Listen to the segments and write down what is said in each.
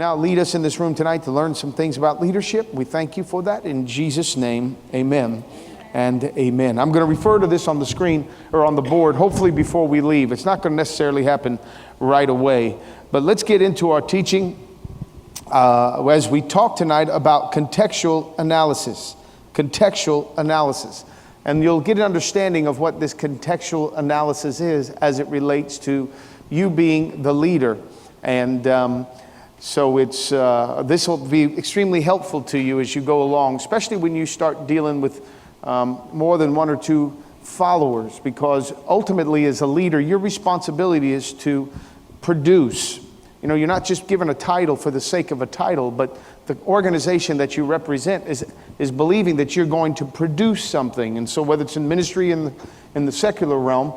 now lead us in this room tonight to learn some things about leadership. We thank you for that. In Jesus' name, amen and amen. I'm going to refer to this on the screen or on the board, hopefully before we leave. It's not going to necessarily happen right away. But let's get into our teaching as we talk tonight about contextual analysis. Contextual analysis. And you'll get an understanding of what this contextual analysis is as it relates to you being the leader. And so this will be extremely helpful to you as you go along, especially when you start dealing with more than one or two followers, because ultimately as a leader, your responsibility is to produce. You know, you're not just given a title for the sake of a title, but the organization that you represent is believing that you're going to produce something. And so whether it's in ministry in the secular realm,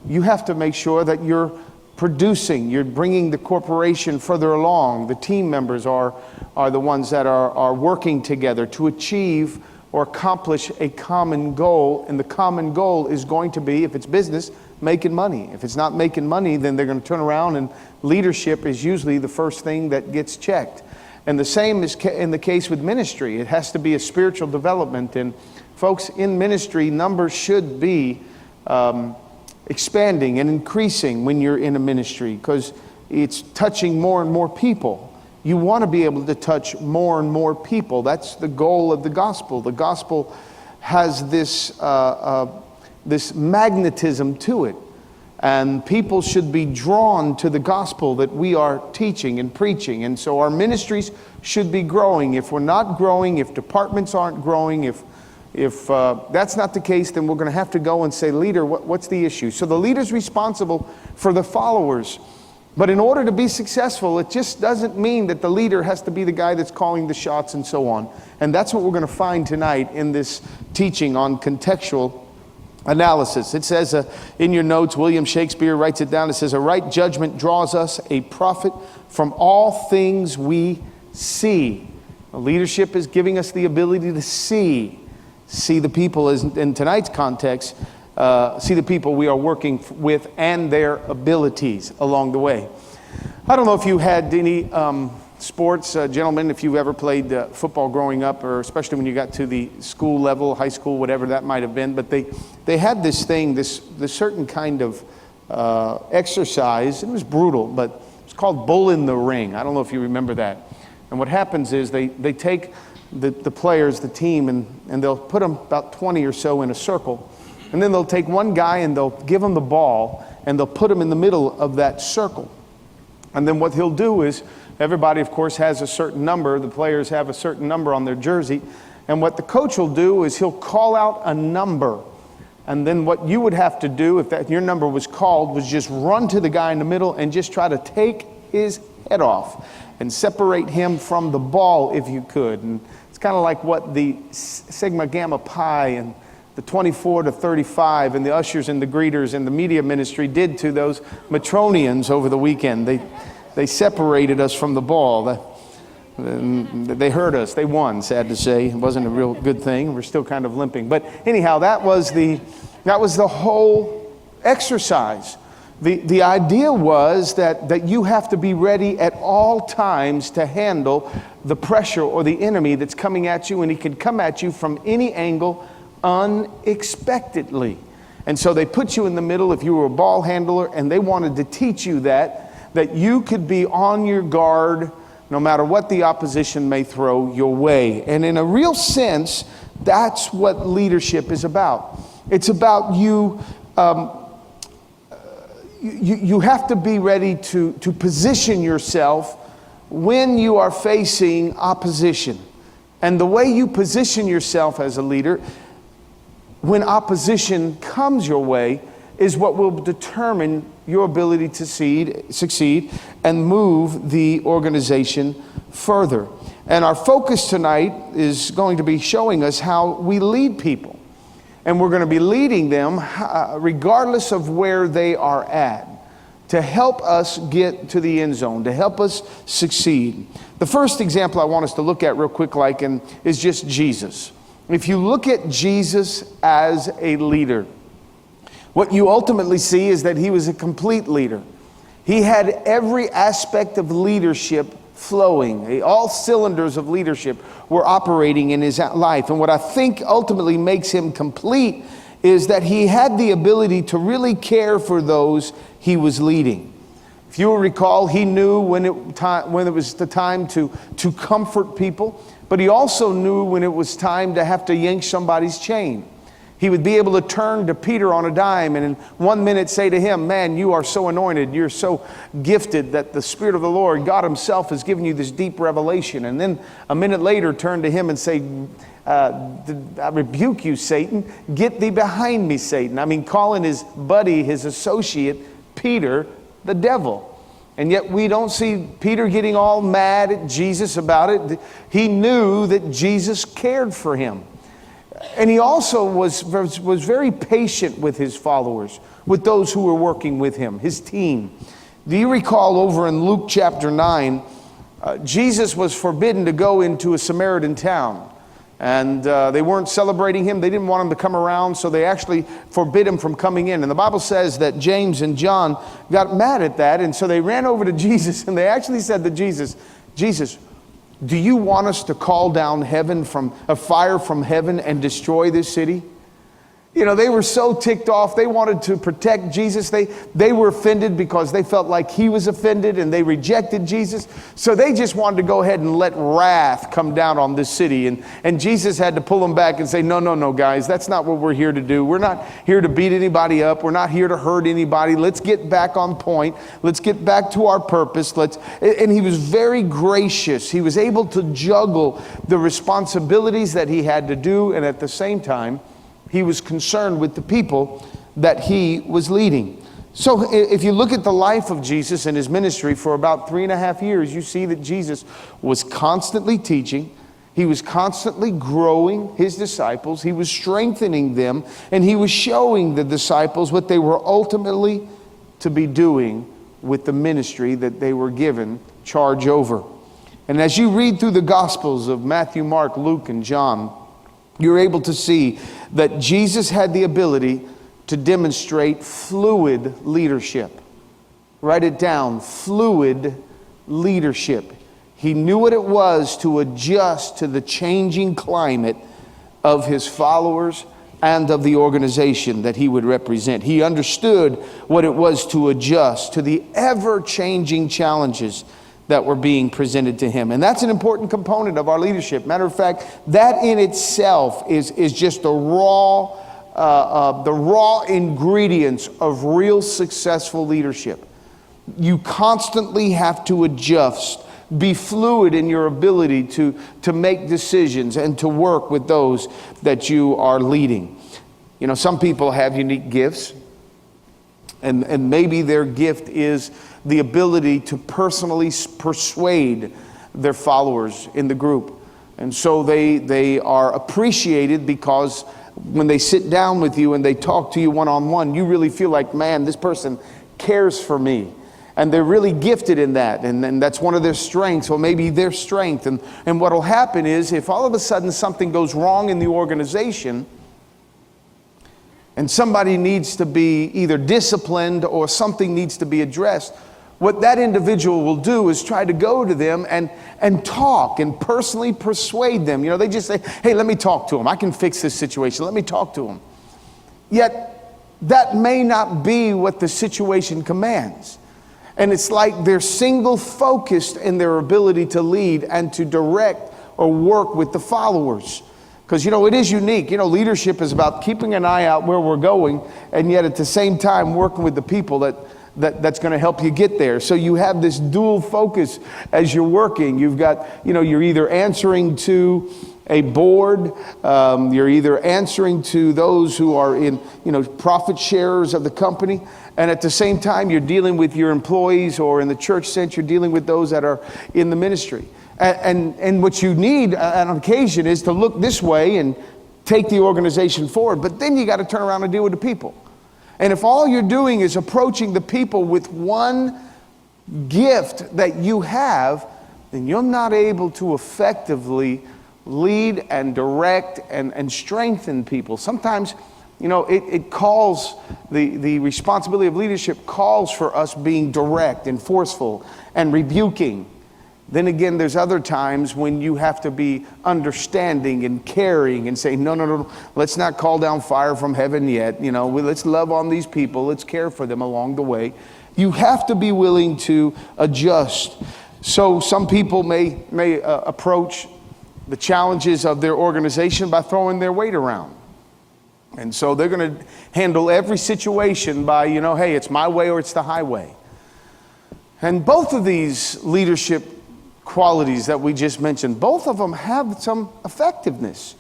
you have to make sure that you're producing, you're bringing the corporation further along. The team members are the ones that are working together to achieve or accomplish a common goal. And the common goal is going to be, if it's business, making money. If it's not making money, then they're going to turn around, and leadership is usually the first thing that gets checked. And the same is in the case with ministry. It has to be a spiritual development. And folks, in ministry, numbers should be expanding and increasing when you're in a ministry, because it's touching more and more people. You want to be able to touch more and more people. That's the goal of the gospel. The gospel has this magnetism to it. And people should be drawn to the gospel that we are teaching and preaching. And so our ministries should be growing. If we're not growing, if departments aren't growing, if that's not the case, then we're going to have to go and say, leader, what's the issue? So the leader's responsible for the followers. But in order to be successful, it just doesn't mean that the leader has to be the guy that's calling the shots and so on. And that's what we're going to find tonight in this teaching on contextual analysis. It says in your notes, William Shakespeare writes it down. It says, a right judgment draws us a profit from all things we see. Leadership is giving us the ability to see the people, as in tonight's context, see the people we are working with and their abilities along the way. I don't know if you had any sports, gentlemen, if you've ever played football growing up, or especially when you got to the school level, high school, whatever that might have been, but they had this thing, this certain kind of exercise. It was brutal, but it's called bull in the ring. I don't know if you remember that. And what happens is they take the players, the team, and they'll put them about 20 or so in a circle. And then they'll take one guy and they'll give him the ball and they'll put him in the middle of that circle. And then what he'll do is, everybody, of course, has a certain number. The players have a certain number on their jersey. And what the coach will do is he'll call out a number. And then what you would have to do, if your number was called, was just run to the guy in the middle and just try to take his head off and separate him from the ball if you could. And it's kind of like what the Sigma Gamma Pi and the 24 to 35 and the ushers and the greeters and the media ministry did to those Matronians over the weekend. They separated us from the ball. They hurt us. They won, sad to say. It wasn't a real good thing. We're still kind of limping. But anyhow, that was the whole exercise. The idea was that you have to be ready at all times to handle the pressure or the enemy that's coming at you, and he can come at you from any angle unexpectedly. And so they put you in the middle if you were a ball handler, and they wanted to teach you that you could be on your guard no matter what the opposition may throw your way. And in a real sense, that's what leadership is about. It's about you have to be ready to position yourself when you are facing opposition. And the way you position yourself as a leader when opposition comes your way is what will determine your ability to succeed and move the organization further. And our focus tonight is going to be showing us how we lead people. And we're going to be leading them regardless of where they are at, to help us get to the end zone, to help us succeed. The first example I want us to look at real quick is just Jesus. If you look at Jesus as a leader, what you ultimately see is that he was a complete leader. He had every aspect of leadership flowing. All cylinders of leadership were operating in his life. And what I think ultimately makes him complete is that he had the ability to really care for those he was leading. If you will recall, he knew when it was the time to comfort people, but he also knew when it was time to have to yank somebody's chain. He would be able to turn to Peter on a dime and in 1 minute say to him, man, you are so anointed, you're so gifted that the Spirit of the Lord, God himself, has given you this deep revelation. And then a minute later turn to him and say, I rebuke you, Satan. Get thee behind me, Satan. I mean, calling his buddy, his associate, Peter, the devil. And yet we don't see Peter getting all mad at Jesus about it. He knew that Jesus cared for him. And he also was very patient with his followers, with those who were working with him, his team. Do you recall over in Luke chapter 9, Jesus was forbidden to go into a Samaritan town. And they weren't celebrating him. They didn't want him to come around, so they actually forbid him from coming in. And the Bible says that James and John got mad at that, and so they ran over to Jesus, and they actually said to Jesus, Jesus, do you want us to call down a fire from heaven and destroy this city? You know, they were so ticked off. They wanted to protect Jesus. They were offended because they felt like he was offended and they rejected Jesus. So they just wanted to go ahead and let wrath come down on this city. And Jesus had to pull them back and say, no, guys, that's not what we're here to do. We're not here to beat anybody up. We're not here to hurt anybody. Let's get back on point. Let's get back to our purpose. And he was very gracious. He was able to juggle the responsibilities that he had to do, and at the same time, he was concerned with the people that he was leading. So if you look at the life of Jesus and his ministry for about 3.5 years, you see that Jesus was constantly teaching. He was constantly growing his disciples. He was strengthening them, and he was showing the disciples what they were ultimately to be doing with the ministry that they were given charge over. And as you read through the Gospels of Matthew, Mark, Luke, and John, you're able to see that Jesus had the ability to demonstrate fluid leadership. Write it down, fluid leadership. He knew what it was to adjust to the changing climate of his followers and of the organization that he would represent. He understood what it was to adjust to the ever-changing challenges that were being presented to him. And that's an important component of our leadership. Matter of fact, that in itself is just the raw ingredients of real successful leadership. You constantly have to adjust, be fluid in your ability to make decisions and to work with those that you are leading. You know, some people have unique gifts, and maybe their gift is the ability to personally persuade their followers in the group. And so they are appreciated because when they sit down with you and they talk to you one-on-one, you really feel like, man, this person cares for me. And they're really gifted in that. And that's one of their strengths, or maybe their strength. And what will happen is, if all of a sudden something goes wrong in the organization, and somebody needs to be either disciplined or something needs to be addressed, what that individual will do is try to go to them and talk and personally persuade them. You know, they just say, hey, let me talk to him. I can fix this situation. Let me talk to him. Yet that may not be what the situation commands. And it's like they're single focused in their ability to lead and to direct or work with the followers. Because, you know, it is unique. You know, leadership is about keeping an eye out where we're going, and yet at the same time working with the people that's going to help you get there. So you have this dual focus as you're working. You've got, you know, you're either answering to a board, you're either answering to those who are in, you know, profit sharers of the company, and at the same time you're dealing with your employees, or in the church sense, you're dealing with those that are in the ministry. And what you need on occasion is to look this way and take the organization forward, but then you got to turn around and deal with the people. And if all you're doing is approaching the people with one gift that you have, then you're not able to effectively lead and direct and strengthen people. Sometimes, you know, it calls, the responsibility of leadership calls for us being direct and forceful and rebuking. Then again, there's other times when you have to be understanding and caring and say, no, let's not call down fire from heaven yet. Let's love on these people. Let's care for them along the way. You have to be willing to adjust. So some people may approach the challenges of their organization by throwing their weight around. And so they're going to handle every situation by, hey, it's my way or it's the highway. And both of these leadership qualities that we just mentioned, both of them have some effectiveness.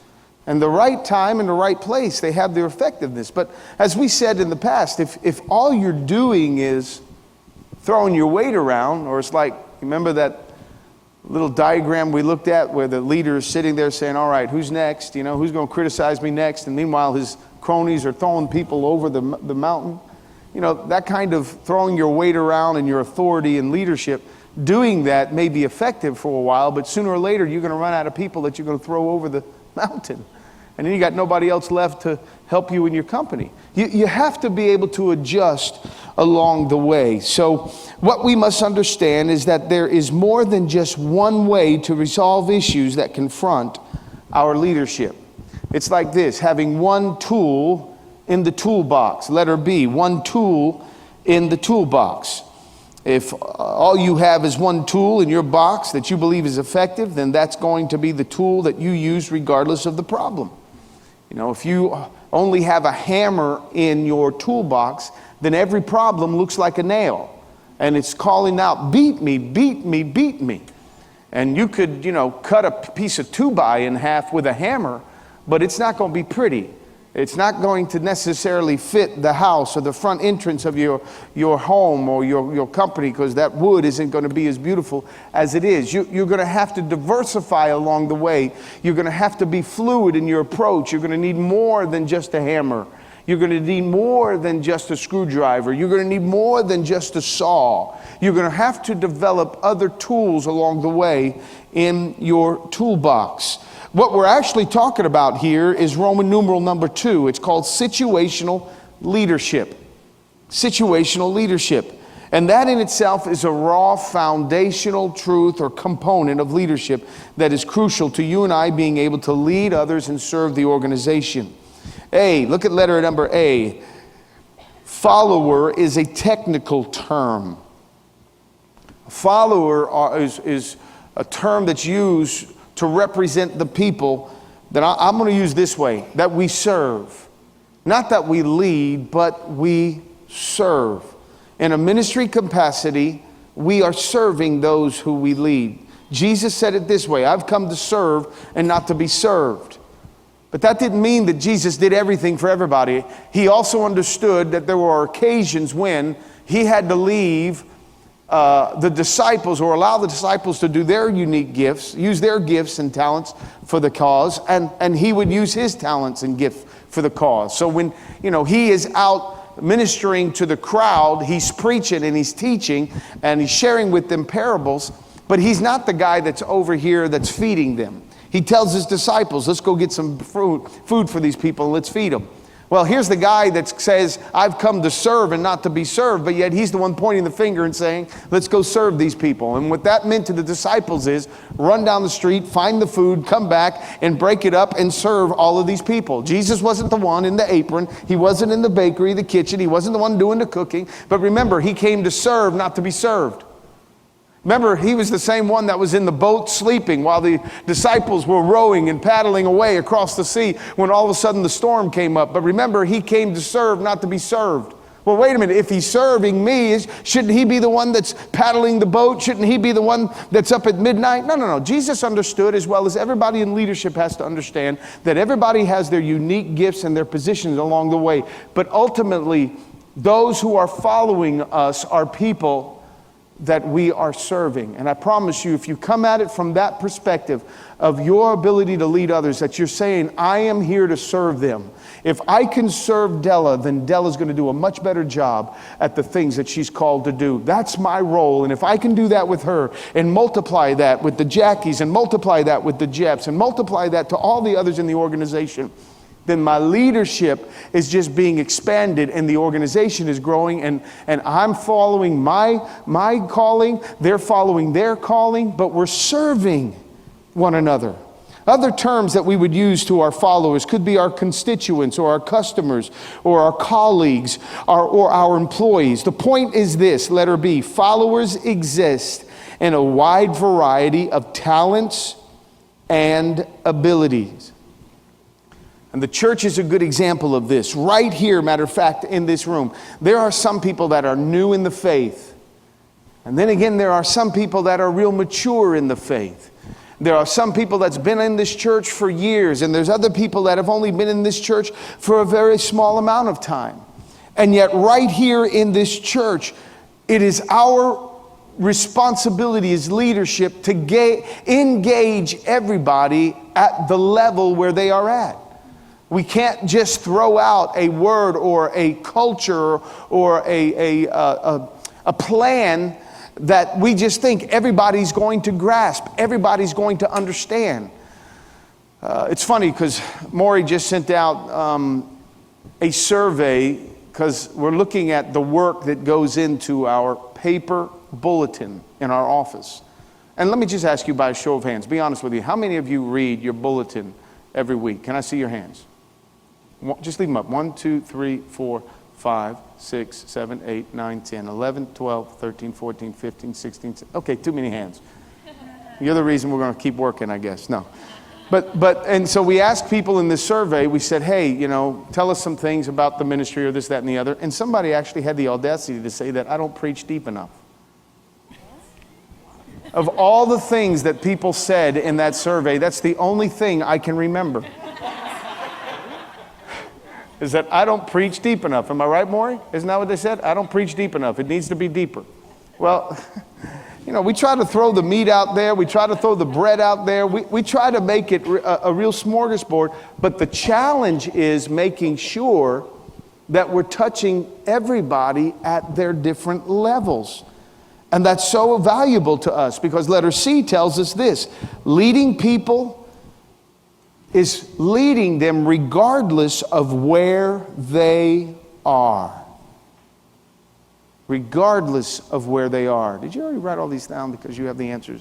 And the right time and the right place, they have their effectiveness. But as we said in the past, if all you're doing is throwing your weight around, or it's like, remember that little diagram we looked at where the leader is sitting there saying, all right, who's next? Who's going to criticize me next? And meanwhile, his cronies are throwing people over the mountain. That kind of throwing your weight around and your authority and leadership, doing that may be effective for a while, but sooner or later you're going to run out of people that you're going to throw over the mountain. And then you got nobody else left to help you in your company. You have to be able to adjust along the way. So what we must understand is that there is more than just one way to resolve issues that confront our leadership. It's like this, having one tool in the toolbox. Letter B, one tool in the toolbox. If all you have is one tool in your box that you believe is effective, then that's going to be the tool that you use regardless of the problem. If you only have a hammer in your toolbox, then every problem looks like a nail. And it's calling out, beat me, beat me, beat me. And you could, cut a piece of 2x in half with a hammer, but it's not going to be pretty. It's not going to necessarily fit the house or the front entrance of your home or your company, because that wood isn't going to be as beautiful as it is. You're going to have to diversify along the way. You're going to have to be fluid in your approach. You're going to need more than just a hammer. You're going to need more than just a screwdriver. You're going to need more than just a saw. You're going to have to develop other tools along the way in your toolbox. What we're actually talking about here is Roman numeral number 2. It's called situational leadership. Situational leadership. And that in itself is a raw foundational truth or component of leadership that is crucial to you and I being able to lead others and serve the organization. A, look at letter number A. Follower is a technical term. A follower is a term that's used to represent the people that I'm going to use this way, that we serve. Not that we lead, but we serve. In a ministry capacity, we are serving those who we lead. Jesus said it this way, I've come to serve and not to be served. But that didn't mean that Jesus did everything for everybody. He also understood that there were occasions when he had to leave the disciples, or allow the disciples to do their unique gifts, use their gifts and talents for the cause, and he would use his talents and gift for the cause. So when he is out ministering to the crowd, he's preaching and he's teaching and he's sharing with them parables, but he's not the guy that's over here that's feeding them. He tells his disciples, let's go get some food for these people and let's feed them. Well, here's the guy that says, I've come to serve and not to be served, but yet he's the one pointing the finger and saying, let's go serve these people. And what that meant to the disciples is, run down the street, find the food, come back and break it up and serve all of these people. Jesus wasn't the one in the apron. He wasn't in the bakery, the kitchen. He wasn't the one doing the cooking. But remember, he came to serve, not to be served. Remember, he was the same one that was in the boat sleeping while the disciples were rowing and paddling away across the sea when all of a sudden the storm came up. But remember, he came to serve, not to be served. Well, wait a minute. If he's serving me, shouldn't he be the one that's paddling the boat? Shouldn't he be the one that's up at midnight? No. Jesus understood, as well as everybody in leadership has to understand, that everybody has their unique gifts and their positions along the way. But ultimately, those who are following us are people that we are serving. And I promise you, if you come at it from that perspective of your ability to lead others, that you're saying, I am here to serve them. If I can serve Della, then Della's going to do a much better job at the things that she's called to do. That's my role. And if I can do that with her and multiply that with the Jackies and multiply that with the Jeps and multiply that to all the others in the organization, then my leadership is just being expanded and the organization is growing, and I'm following my calling, they're following their calling, but we're serving one another. Other terms that we would use to our followers could be our constituents or our customers or our colleagues or our employees. The point is this, letter B, followers exist in a wide variety of talents and abilities. And the church is a good example of this. Right here, matter of fact, in this room, there are some people that are new in the faith. And then again, there are some people that are real mature in the faith. There are some people that's been in this church for years, and there's other people that have only been in this church for a very small amount of time. And yet right here in this church, it is our responsibility as leadership to engage everybody at the level where they are at. We can't just throw out a word or a culture or a plan that we just think everybody's going to grasp, everybody's going to understand. It's funny because Maury just sent out a survey, because we're looking at the work that goes into our paper bulletin in our office. And let me just ask you by a show of hands, be honest with you, how many of you read your bulletin every week? Can I see your hands? Just leave them up. 1, 2, 3, 4, 5, 6, 7, 8, 9, 10, 11, 12, 13, 14, 15, 16. Okay, too many hands. You're the reason we're going to keep working, I guess. No. And so we asked people in this survey, we said, hey, tell us some things about the ministry or this, that, and the other. And somebody actually had the audacity to say that I don't preach deep enough. Of all the things that people said in that survey, that's the only thing I can remember. Is that I don't preach deep enough. Am I right, Maury? Isn't that what they said? I don't preach deep enough. It needs to be deeper. Well, we try to throw the meat out there. We try to throw the bread out there. We try to make it a real smorgasbord. But the challenge is making sure that we're touching everybody at their different levels. And that's so valuable to us, because letter C tells us this: leading people is leading them regardless of where they are. Regardless of where they are. Did you already write all these down because you have the answers?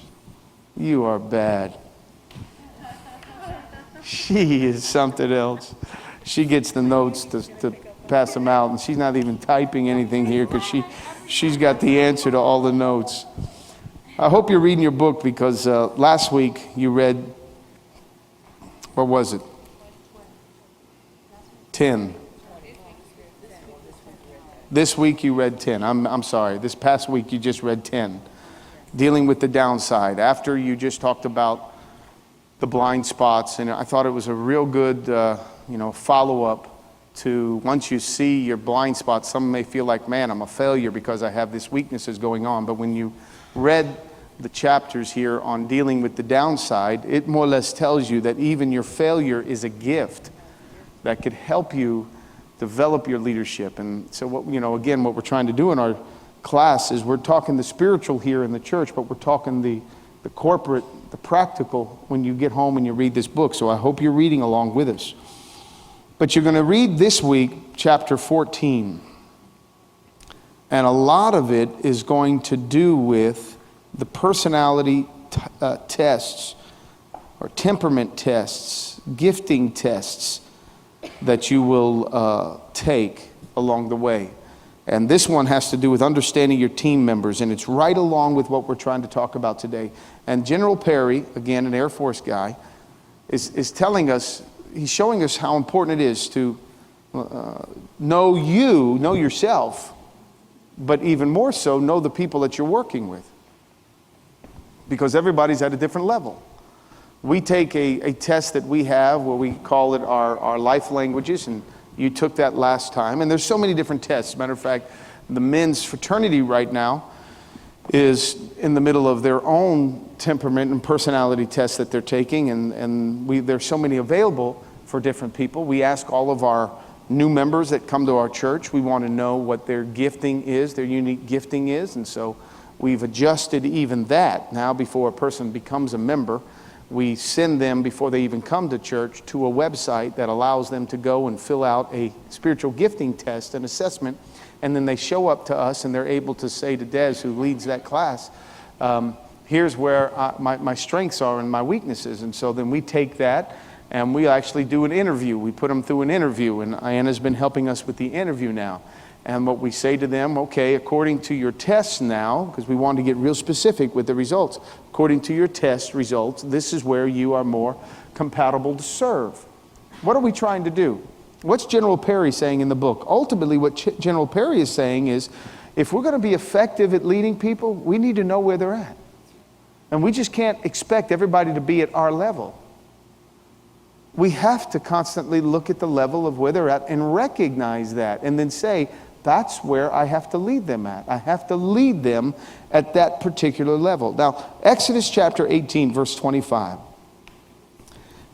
You are bad. She is something else. She gets the notes to pass them out, and she's not even typing anything here because she's got the answer to all the notes. I hope you're reading your book, because last week you read, what was it? 10. This week you read 10. I'm sorry. This past week you just read 10. Dealing with the downside. After you just talked about the blind spots, and I thought it was a real good, follow-up to, once you see your blind spots, some may feel like, man, I'm a failure because I have these weaknesses going on. But when you read the chapters here on dealing with the downside, it more or less tells you that even your failure is a gift that could help you develop your leadership. And so what we're trying to do in our class is we're talking the spiritual here in the church, but we're talking the corporate, the practical when you get home and you read this book. So I hope you're reading along with us. But you're going to read this week chapter 14. And a lot of it is going to do with the personality tests or temperament tests, gifting tests that you will take along the way. And this one has to do with understanding your team members, and it's right along with what we're trying to talk about today. And General Perry, again, an Air Force guy, is telling us, he's showing us how important it is to know yourself, but even more so, know the people that you're working with. Because everybody's at a different level. We take a test that we have where we call it our life languages, and you took that last time. And there's so many different tests. Matter of fact, the men's fraternity right now is in the middle of their own temperament and personality tests that they're taking, and there's so many available for different people. We ask all of our new members that come to our church, we want to know what their gifting is, their unique gifting is, and so we've adjusted even that. Now, before a person becomes a member, we send them, before they even come to church, to a website that allows them to go and fill out a spiritual gifting test and assessment. And then they show up to us and they're able to say to Des, who leads that class, here's where my strengths are and my weaknesses. And so then we take that and we actually do an interview. We put them through an interview, and Anna's been helping us with the interview now. And what we say to them, okay, according to your tests now, because we want to get real specific with the results, according to your test results, this is where you are more compatible to serve. What are we trying to do? What's General Perry saying in the book? Ultimately, what General Perry is saying is, if we're going to be effective at leading people, we need to know where they're at. And we just can't expect everybody to be at our level. We have to constantly look at the level of where they're at and recognize that, and then say, that's where I have to lead them at. I have to lead them at that particular level. Now, Exodus chapter 18, verse 25.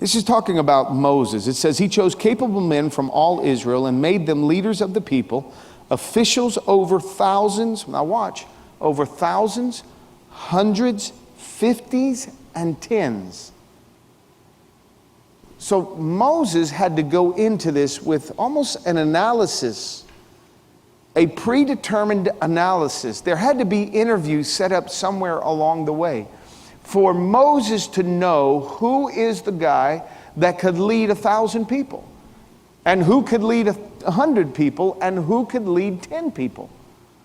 This is talking about Moses. It says, he chose capable men from all Israel and made them leaders of the people, officials over thousands. Now watch, over thousands, hundreds, fifties, and tens. So Moses had to go into this with almost an analysis, a predetermined analysis. There had to be interviews set up somewhere along the way for Moses to know who is the guy that could lead 1,000 people, and who could lead 100 people, and who could lead 10 people.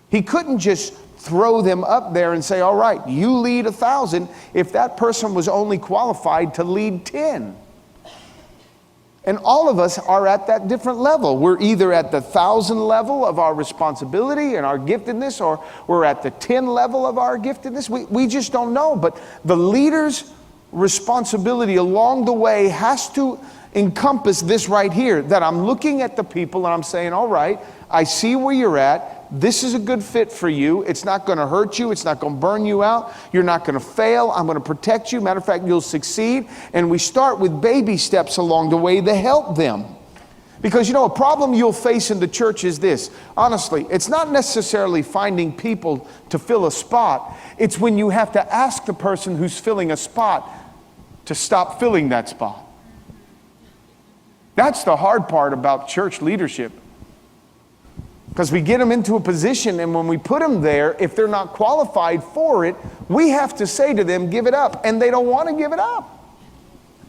He couldn't just throw them up there and say, all right, you lead 1,000, if that person was only qualified to lead 10. And all of us are at that different level. We're either at the 1,000 level of our responsibility and our giftedness, or we're at the 10 level of our giftedness. We just don't know. But the leader's responsibility along the way has to encompass this right here, that I'm looking at the people and I'm saying, all right, I see where you're at. This is a good fit for you. It's not going to hurt you. It's not going to burn you out. You're not going to fail. I'm going to protect you. Matter of fact, you'll succeed. And we start with baby steps along the way to help them. Because, you know, a problem you'll face in the church is this. Honestly, it's not necessarily finding people to fill a spot. It's when you have to ask the person who's filling a spot to stop filling that spot. That's the hard part about church leadership. Because we get them into a position, and when we put them there, if they're not qualified for it, we have to say to them, give it up. And they don't want to give it up.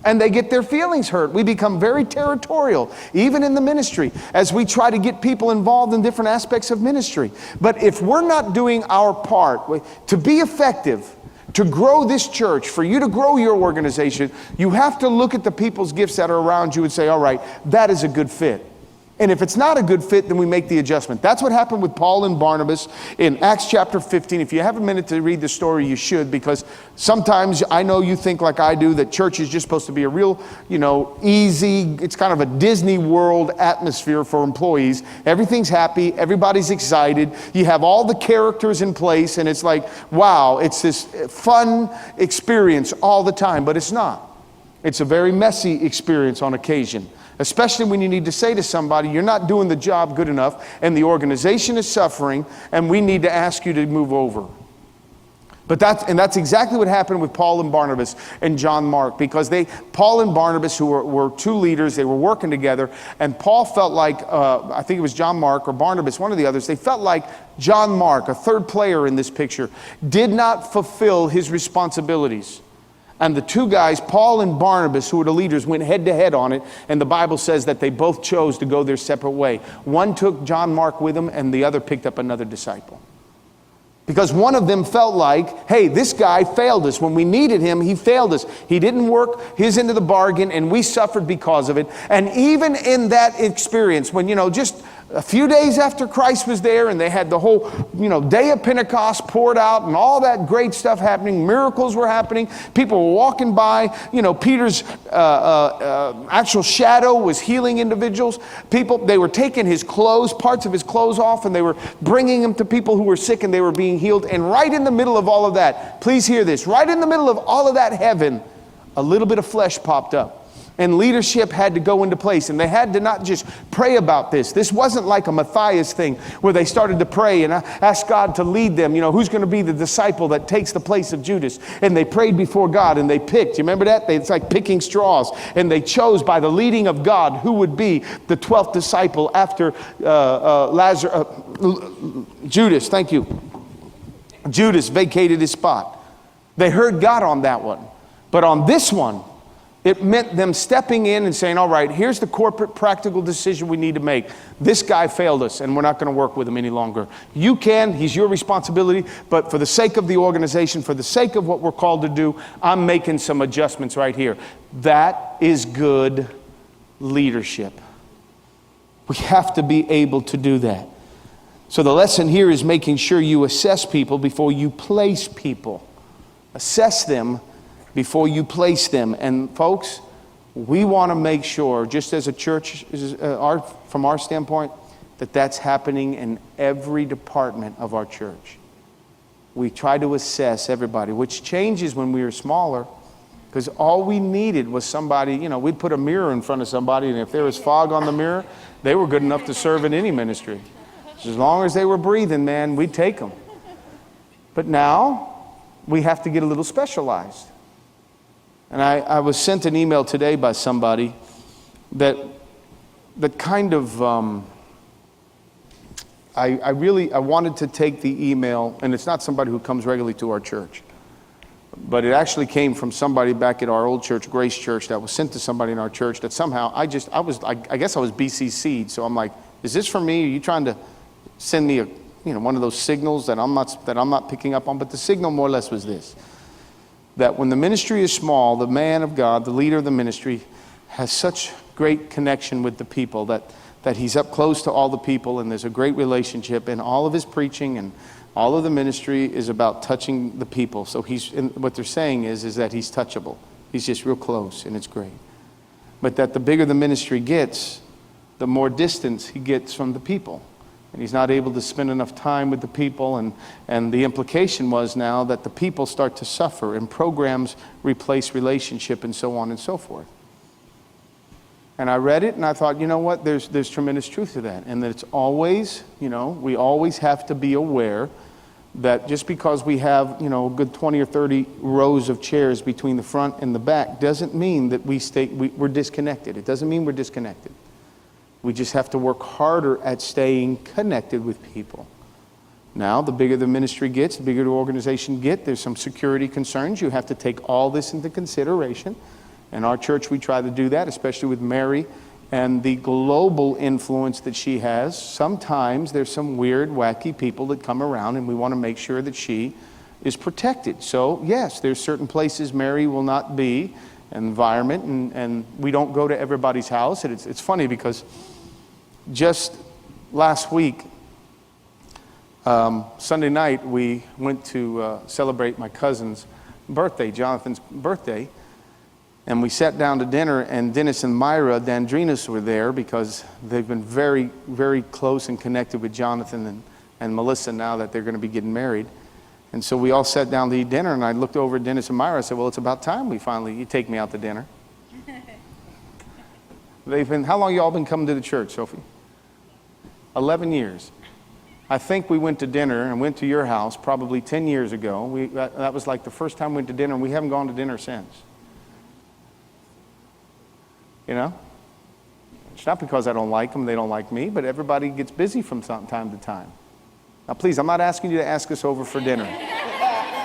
And they get their feelings hurt. We become very territorial, even in the ministry, as we try to get people involved in different aspects of ministry. But if we're not doing our part to be effective, to grow this church, for you to grow your organization, you have to look at the people's gifts that are around you and say, all right, that is a good fit. And if it's not a good fit, then we make the adjustment. That's what happened with Paul and Barnabas in Acts chapter 15. If you have a minute to read the story, you should, because sometimes I know you think like I do that church is just supposed to be a real, easy, it's kind of a Disney World atmosphere for employees. Everything's happy, everybody's excited, you have all the characters in place, and it's like, wow, it's this fun experience all the time, but it's not. It's a very messy experience on occasion. Especially when you need to say to somebody, you're not doing the job good enough, and the organization is suffering, and we need to ask you to move over. But that's exactly what happened with Paul and Barnabas and John Mark, because Paul and Barnabas, who were two leaders, they were working together, and Paul felt like, I think it was John Mark or Barnabas, one of the others, they felt like John Mark, a third player in this picture, did not fulfill his responsibilities. And the two guys, Paul and Barnabas, who were the leaders, went head to head on it. And the Bible says that they both chose to go their separate way. One took John Mark with him, and the other picked up another disciple. Because one of them felt like, hey, this guy failed us. When we needed him, he failed us. He didn't work his end of the bargain, and we suffered because of it. And even in that experience, when, just a few days after Christ was there, and they had the whole, day of Pentecost poured out, and all that great stuff happening, miracles were happening, people were walking by, Peter's actual shadow was healing individuals. They were taking his clothes, parts of his clothes off, and they were bringing them to people who were sick, and they were being healed. And right in the middle of all of that, please hear this, right in the middle of all of that heaven, a little bit of flesh popped up. And leadership had to go into place. And they had to not just pray about this. This wasn't like a Matthias thing where they started to pray and ask God to lead them. You know, who's going to be the disciple that takes the place of Judas? And they prayed before God and they picked. You remember that? It's like picking straws. And they chose by the leading of God who would be the 12th disciple after Judas. Thank you. Judas vacated his spot. They heard God on that one. But on this one, it meant them stepping in and saying, all right, here's the corporate practical decision we need to make. This guy failed us and we're not going to work with him any longer. You can, he's your responsibility, but for the sake of the organization, for the sake of what we're called to do, I'm making some adjustments right here. That is good leadership. We have to be able to do that. So the lesson here is making sure you assess people before you place people. Assess them before you place them. And folks, we want to make sure, just as a church, from our standpoint, that that's happening in every department of our church. We try to assess everybody, which changes when we were smaller, because all we needed was somebody, you know, we'd put a mirror in front of somebody, and if there was fog on the mirror, they were good enough to serve in any ministry. As long as they were breathing, man, we'd take them. But now, we have to get a little specialized. And I was sent an email today by somebody that kind of, I wanted to take the email, and it's not somebody who comes regularly to our church, but it actually came from somebody back at our old church, Grace Church, that was sent to somebody in our church that somehow, I guess I was BCC'd, so I'm like, is this for me? Are you trying to send me one of those signals that I'm not picking up on? But the signal more or less was this: that when the ministry is small, the man of God, the leader of the ministry, has such great connection with the people that he's up close to all the people, and there's a great relationship, and all of his preaching and all of the ministry is about touching the people. So what they're saying is that he's touchable. He's just real close, and it's great. But that the bigger the ministry gets, the more distance he gets from the people. And he's not able to spend enough time with the people, and the implication was now that the people start to suffer, and programs replace relationship, and so on and so forth. And I read it and I thought, you know what, there's tremendous truth to that. And that it's always, we always have to be aware that just because we have, a good 20 or 30 rows of chairs between the front and the back doesn't mean that we're disconnected. It doesn't mean we're disconnected. We just have to work harder at staying connected with people. Now, the bigger the ministry gets, the bigger the organization gets, there's some security concerns. You have to take all this into consideration. In our church, we try to do that, especially with Mary and the global influence that she has. Sometimes there's some weird, wacky people that come around, and we want to make sure that she is protected. So, yes, there's certain places Mary will not be, environment, and we don't go to everybody's house. And it's funny because just last week, Sunday night, we went to celebrate my cousin's birthday, Jonathan's birthday, and we sat down to dinner, and Dennis and Myra Dandrinas were there because they've been very, very close and connected with Jonathan and Melissa now that they're going to be getting married. And so we all sat down to eat dinner, and I looked over at Dennis and Myra. I said, well, it's about time you take me out to dinner. How long y'all been coming to the church, Sophie? 11 years. I think we went to dinner and went to your house probably 10 years ago. That was like the first time we went to dinner, and we haven't gone to dinner since. It's not because I don't like them, they don't like me, but everybody gets busy from time to time. Now, please, I'm not asking you to ask us over for dinner.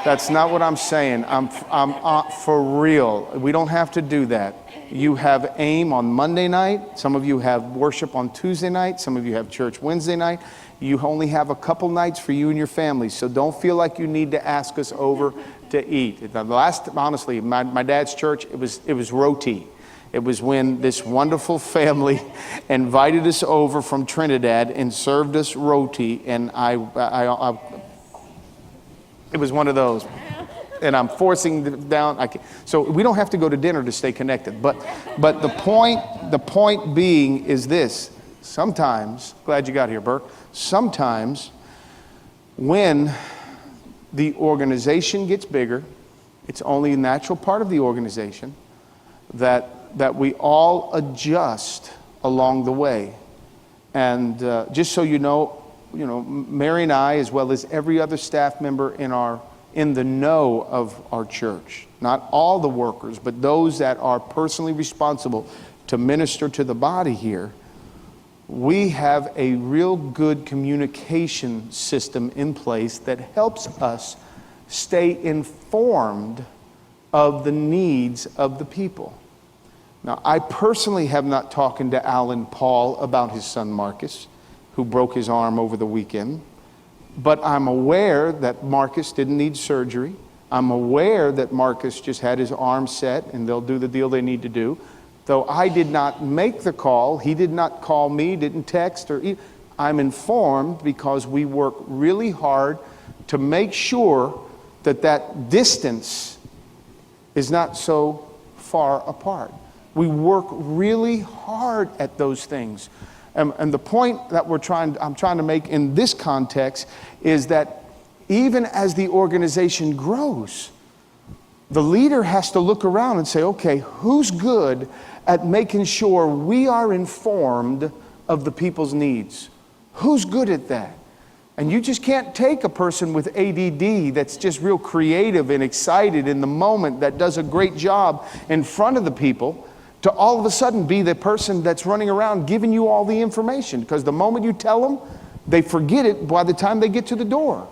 That's not what I'm saying. I'm for real. We don't have to do that. You have AIM on Monday night. Some of you have worship on Tuesday night. Some of you have church Wednesday night. You only have a couple nights for you and your family. So don't feel like you need to ask us over to eat. Honestly, my dad's church, it was roti. It was when this wonderful family invited us over from Trinidad and served us roti, and it was one of those. And I'm forcing them down. So we don't have to go to dinner to stay connected. But the point being is this. Sometimes, glad you got here, Burke. Sometimes when the organization gets bigger, it's only a natural part of the organization that that we all adjust along the way. And just so you know, Mary and I, as well as every other staff member in the know of our church, not all the workers, but those that are personally responsible to minister to the body here, we have a real good communication system in place that helps us stay informed of the needs of the people. Now, I personally have not talked to Alan Paul about his son Marcus, who broke his arm over the weekend. But I'm aware that Marcus didn't need surgery. I'm aware that Marcus just had his arm set and they'll do the deal they need to do. Though I did not make the call, he did not call me, didn't text, I'm informed because we work really hard to make sure that that distance is not so far apart. We work really hard at those things. And the point that I'm trying to make in this context is that even as the organization grows, the leader has to look around and say, okay, who's good at making sure we are informed of the people's needs? Who's good at that? And you just can't take a person with ADD that's just real creative and excited in the moment, that does a great job in front of the people, to all of a sudden be the person that's running around giving you all the information. Because the moment you tell them, they forget it by the time they get to the door.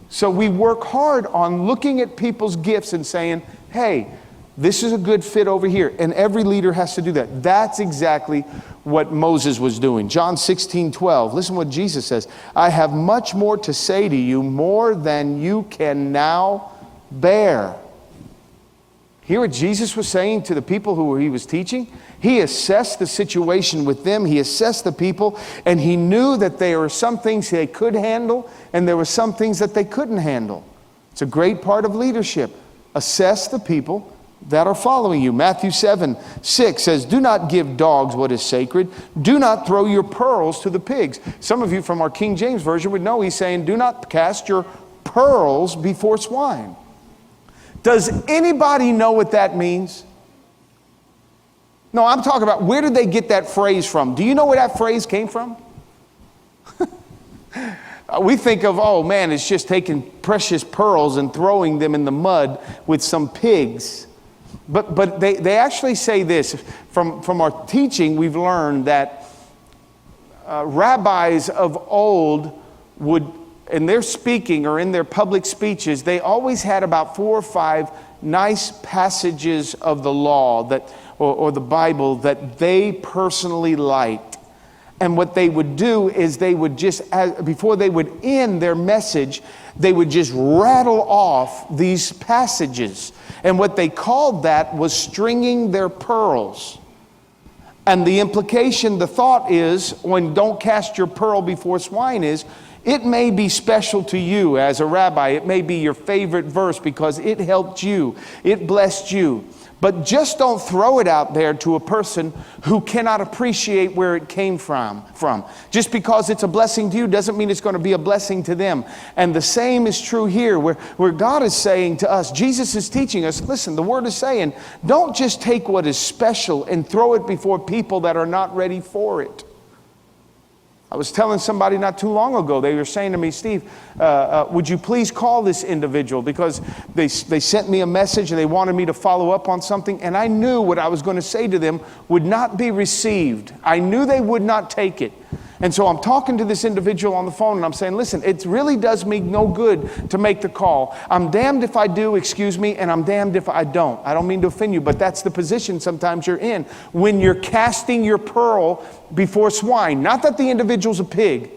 So we work hard on looking at people's gifts and saying, hey, this is a good fit over here. And every leader has to do that. That's exactly what Moses was doing. John 16:12. Listen what Jesus says. I have much more to say to you, more than you can now bear. Hear what Jesus was saying to the people who he was teaching? He assessed the situation with them. He assessed the people, and he knew that there were some things they could handle, and there were some things that they couldn't handle. It's a great part of leadership. Assess the people that are following you. Matthew 7:6 says, do not give dogs what is sacred. Do not throw your pearls to the pigs. Some of you from our King James Version would know he's saying, do not cast your pearls before swine. Does anybody know what that means? No, I'm talking about, where did they get that phrase from? Do you know where that phrase came from? We think of, oh man, it's just taking precious pearls and throwing them in the mud with some pigs. But they actually say this. From our teaching, we've learned that rabbis of old would, in their speaking or in their public speeches, they always had about 4 or 5 nice passages of the law that, or the Bible that they personally liked. And what they would do is they would just, before they would end their message, they would just rattle off these passages. And what they called that was stringing their pearls. And the implication, the thought is, when don't cast your pearl before swine is, it may be special to you as a rabbi. It may be your favorite verse because it helped you. It blessed you. But just don't throw it out there to a person who cannot appreciate where it came from. Just because it's a blessing to you doesn't mean it's going to be a blessing to them. And the same is true here, where God is saying to us, Jesus is teaching us, listen, the Word is saying, don't just take what is special and throw it before people that are not ready for it. I was telling somebody not too long ago, they were saying to me, Steve, would you please call this individual? Because they sent me a message and they wanted me to follow up on something. And I knew what I was going to say to them would not be received. I knew they would not take it. And so I'm talking to this individual on the phone and I'm saying, listen, it really does me no good to make the call. I'm damned if I do, excuse me, and I'm damned if I don't. I don't mean to offend you, but that's the position sometimes you're in when you're casting your pearl before swine. Not that the individual's a pig.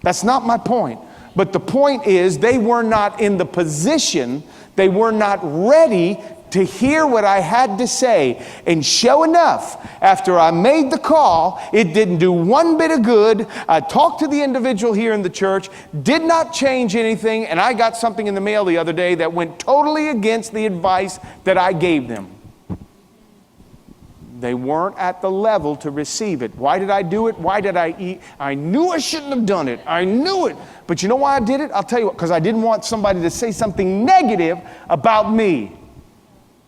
That's not my point. But the point is they were not in the position, they were not ready to hear what I had to say. And sure enough, after I made the call, it didn't do one bit of good. I talked to the individual here in the church, did not change anything, and I got something in the mail the other day that went totally against the advice that I gave them. They weren't at the level to receive it. Why did I do it? Why did I eat? I knew I shouldn't have done it. I knew it. But you know why I did it? I'll tell you what, because I didn't want somebody to say something negative about me.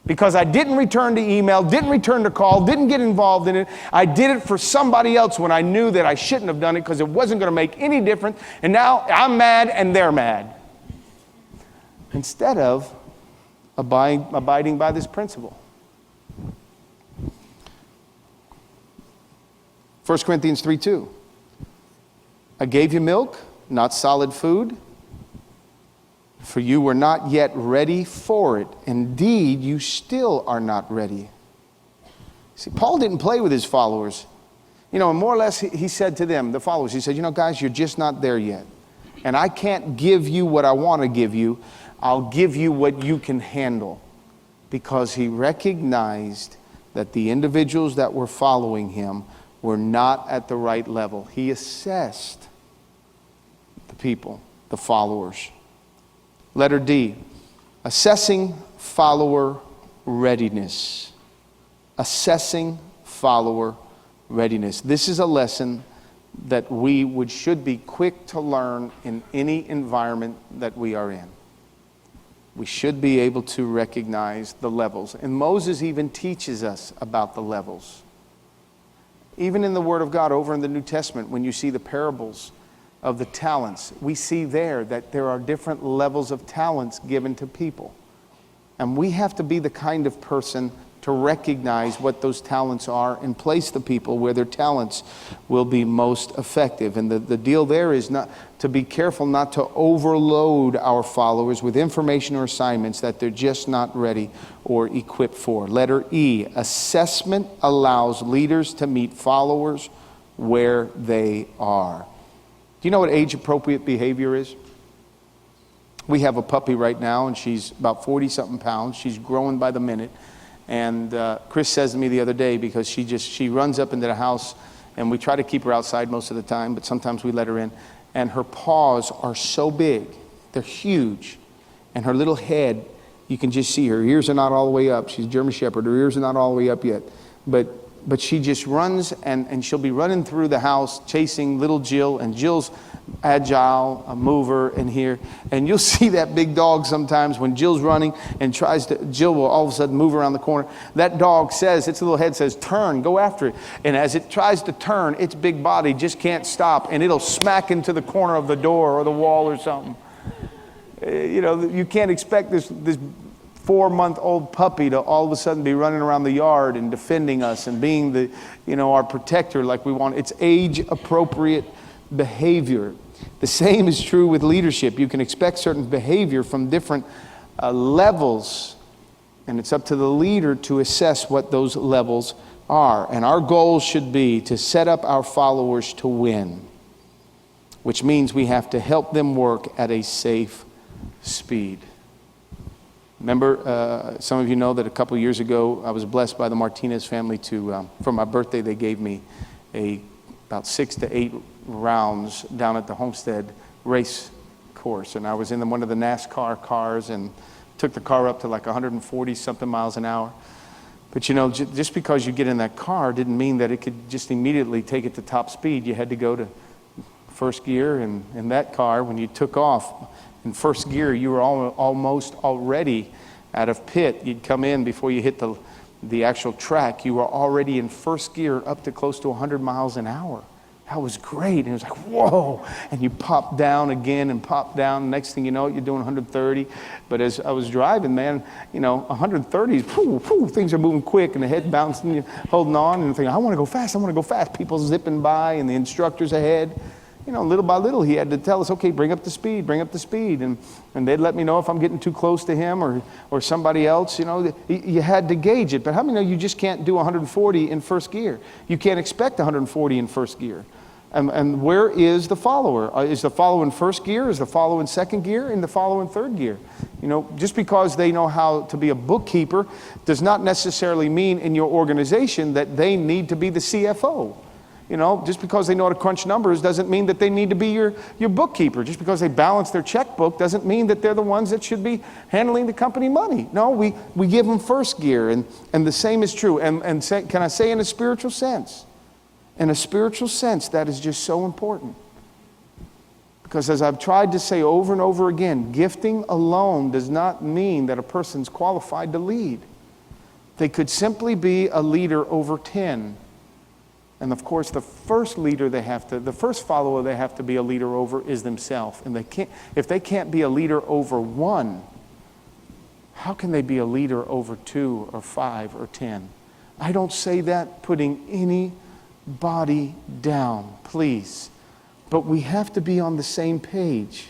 Because I didn't return the email, didn't return the call, didn't get involved in it. I did it for somebody else when I knew that I shouldn't have done it because it wasn't going to make any difference. And now I'm mad and they're mad. Instead of abiding by this principle. 1 Corinthians 3:2. I gave you milk, not solid food, for you were not yet ready for it. Indeed, you still are not ready. See, Paul didn't play with his followers. And more or less he said to them, the followers, he said, guys, you're just not there yet. And I can't give you what I want to give you. I'll give you what you can handle. Because he recognized that the individuals that were following him were not at the right level. He assessed the people, the followers. Letter D, assessing follower readiness. Assessing follower readiness. This is a lesson that we should be quick to learn in any environment that we are in. We should be able to recognize the levels. And Moses even teaches us about the levels. Even in the Word of God, over in the New Testament, when you see the parables of the talents, we see there that there are different levels of talents given to people. And we have to be the kind of person to recognize what those talents are and place the people where their talents will be most effective. And the deal there is not to be careful not to overload our followers with information or assignments that they're just not ready or equipped for. Letter E, assessment allows leaders to meet followers where they are. Do you know what age-appropriate behavior is? We have a puppy right now, and she's about 40-something pounds. She's growing by the minute. And Chris says to me the other day, because she runs up into the house, and we try to keep her outside most of the time, but sometimes we let her in. And her paws are so big. They're huge. And her little head, you can just see her ears are not all the way up. She's a German Shepherd. Her ears are not all the way up yet. But she just runs, and she'll be running through the house chasing little Jill, and Jill's agile, a mover in here. And you'll see that big dog sometimes when Jill's running and Jill will all of a sudden move around the corner. That dog says, its little head says, turn, go after it. And as it tries to turn, its big body just can't stop, and it'll smack into the corner of the door or the wall or something. You can't expect this 4-month-old puppy to all of a sudden be running around the yard and defending us and being our protector like we want. It's age-appropriate behavior. The same is true with leadership. You can expect certain behavior from different levels, and it's up to the leader to assess what those levels are. And our goal should be to set up our followers to win, which means we have to help them work at a safe speed. Remember, some of you know that a couple years ago, I was blessed by the Martinez family for my birthday, they gave me about 6 to 8 rounds down at the Homestead race course. And I was in one of the NASCAR cars and took the car up to like 140 something miles an hour. But just because you get in that car didn't mean that it could just immediately take it to top speed. You had to go to first gear, and in that car, when you took off in first gear, you were almost already out of pit. You'd come in before you hit the actual track. You were already in first gear up to close to 100 miles an hour. That was great. And it was like, whoa. And you pop down again and pop down. Next thing you know, you're doing 130. But as I was driving, man, 130, things are moving quick, and the head bouncing, you're holding on, and thinking, I want to go fast. People zipping by, and the instructor's ahead. Little by little, he had to tell us, okay, bring up the speed. And they'd let me know if I'm getting too close to him or somebody else. You had to gauge it. But how many know you just can't do 140 in first gear? You can't expect 140 in first gear. And where is the follower? Is the follower in first gear? Is the follower in second gear? And the follower in third gear? Just because they know how to be a bookkeeper does not necessarily mean in your organization that they need to be the CFO. Just because they know how to crunch numbers doesn't mean that they need to be your bookkeeper. Just because they balance their checkbook doesn't mean that they're the ones that should be handling the company money. No, we give them first gear, and the same is true. Can I say in a spiritual sense? In a spiritual sense, that is just so important. Because as I've tried to say over and over again, gifting alone does not mean that a person's qualified to lead. They could simply be a leader over 10. And of course, the first follower they have to be a leader over is themselves. And if they can't be a leader over 1, how can they be a leader over 2 or 5 or 10? I don't say that putting anybody down, please. But we have to be on the same page.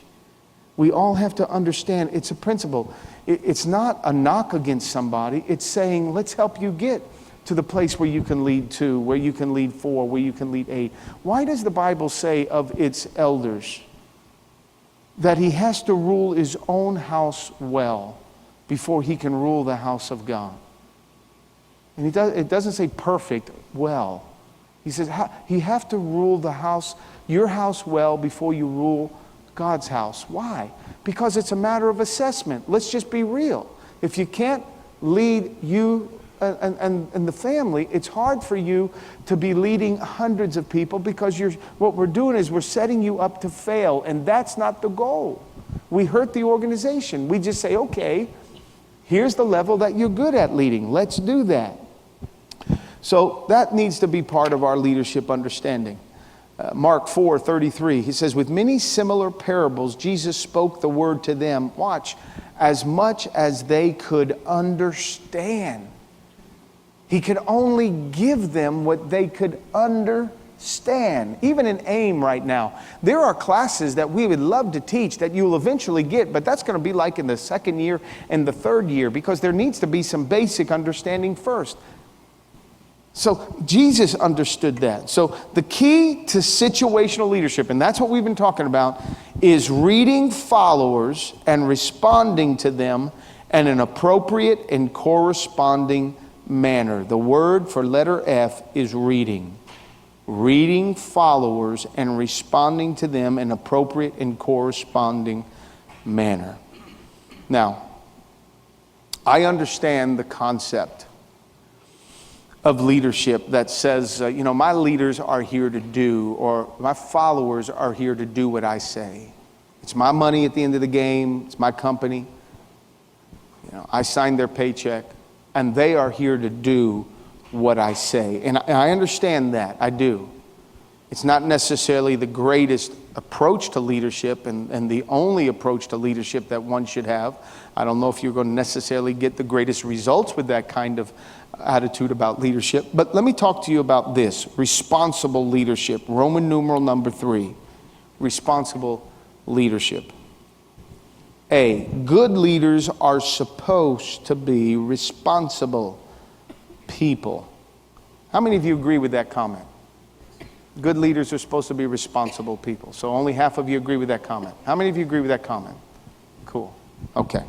We all have to understand it's a principle. It's not a knock against somebody. It's saying, let's help you get to the place where you can lead 2, where you can lead 4, where you can lead 8. Why does the Bible say of its elders that he has to rule his own house well before he can rule the house of God? And it doesn't say perfect, well. He says you have to rule your house well before you rule God's house. Why? Because it's a matter of assessment. Let's just be real. If you can't lead you and the family, it's hard for you to be leading hundreds of people, because what we're doing is we're setting you up to fail, and that's not the goal. We hurt the organization. We just say, okay, here's the level that you're good at leading. Let's do that. So that needs to be part of our leadership understanding. Mark 4:33, he says, with many similar parables, Jesus spoke the word to them, watch, as much as they could understand. He could only give them what they could understand. Even in AIM right now, there are classes that we would love to teach that you'll eventually get, but that's going to be like in the second year and the third year, because there needs to be some basic understanding first. So Jesus understood that. So the key to situational leadership, and that's what we've been talking about, is reading followers and responding to them in an appropriate and corresponding manner. The word for letter F is reading. Reading followers and responding to them in an appropriate and corresponding manner. Now, I understand the concept of leadership that says, my leaders are here to do, or my followers are here to do what I say. It's my money at the end of the game. It's my company. I sign their paycheck, and they are here to do what I say. And I understand that. I do. It's not necessarily the greatest approach to leadership and the only approach to leadership that one should have. I don't know if you're going to necessarily get the greatest results with that kind of attitude about leadership. But let me talk to you about this. Responsible leadership. Roman numeral number 3. Responsible leadership. A, good leaders are supposed to be responsible people. How many of you agree with that comment? Good leaders are supposed to be responsible people. So only half of you agree with that comment. How many of you agree with that comment? Cool. Okay.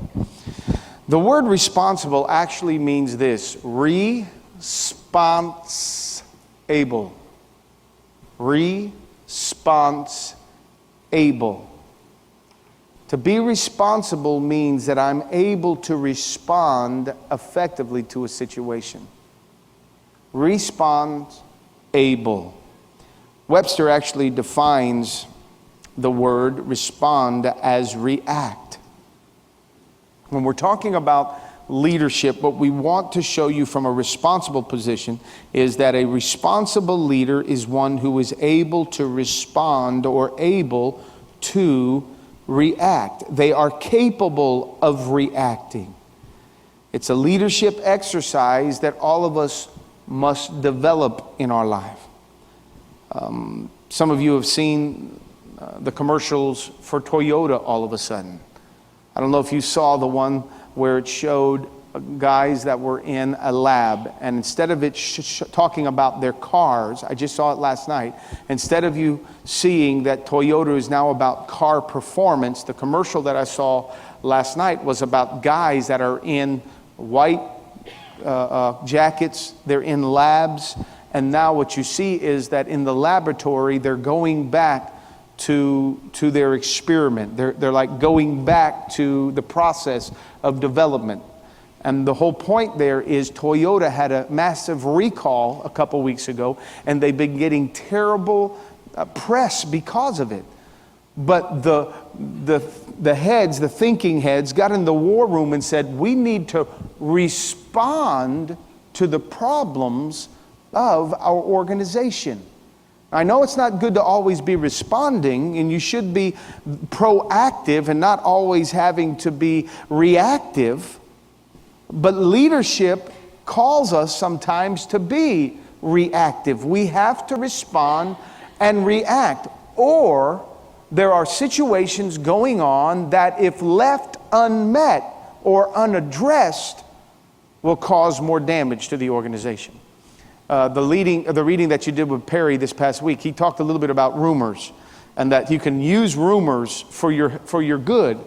The word responsible actually means this: response-able. Response-able. To be responsible means that I'm able to respond effectively to a situation. Respond-able. Webster actually defines the word respond as react. When we're talking about leadership, what we want to show you from a responsible position is that a responsible leader is one who is able to respond or able to react. They are capable of reacting. It's a leadership exercise that all of us must develop in our life. Some of you have seen the commercials for Toyota all of a sudden. I don't know if you saw the one where it showed guys that were in a lab, and instead of it talking about their cars, I just saw it last night, instead of you seeing that Toyota is now about car performance, the commercial that I saw last night was about guys that are in white jackets, they're in labs, and now what you see is that in the laboratory they're going back to their experiment. They're like going back to the process of development. And the whole point there is Toyota had a massive recall a couple weeks ago, and they've been getting terrible press because of it. But the thinking heads got in the war room and said, we need to respond to the problems of our organization. I know it's not good to always be responding, and you should be proactive and not always having to be reactive, but leadership calls us sometimes to be reactive. We have to respond and react, or there are situations going on that, if left unmet or unaddressed, will cause more damage to the organization. The reading that you did with Perry this past week, he talked a little bit about rumors, and that you can use rumors for your good.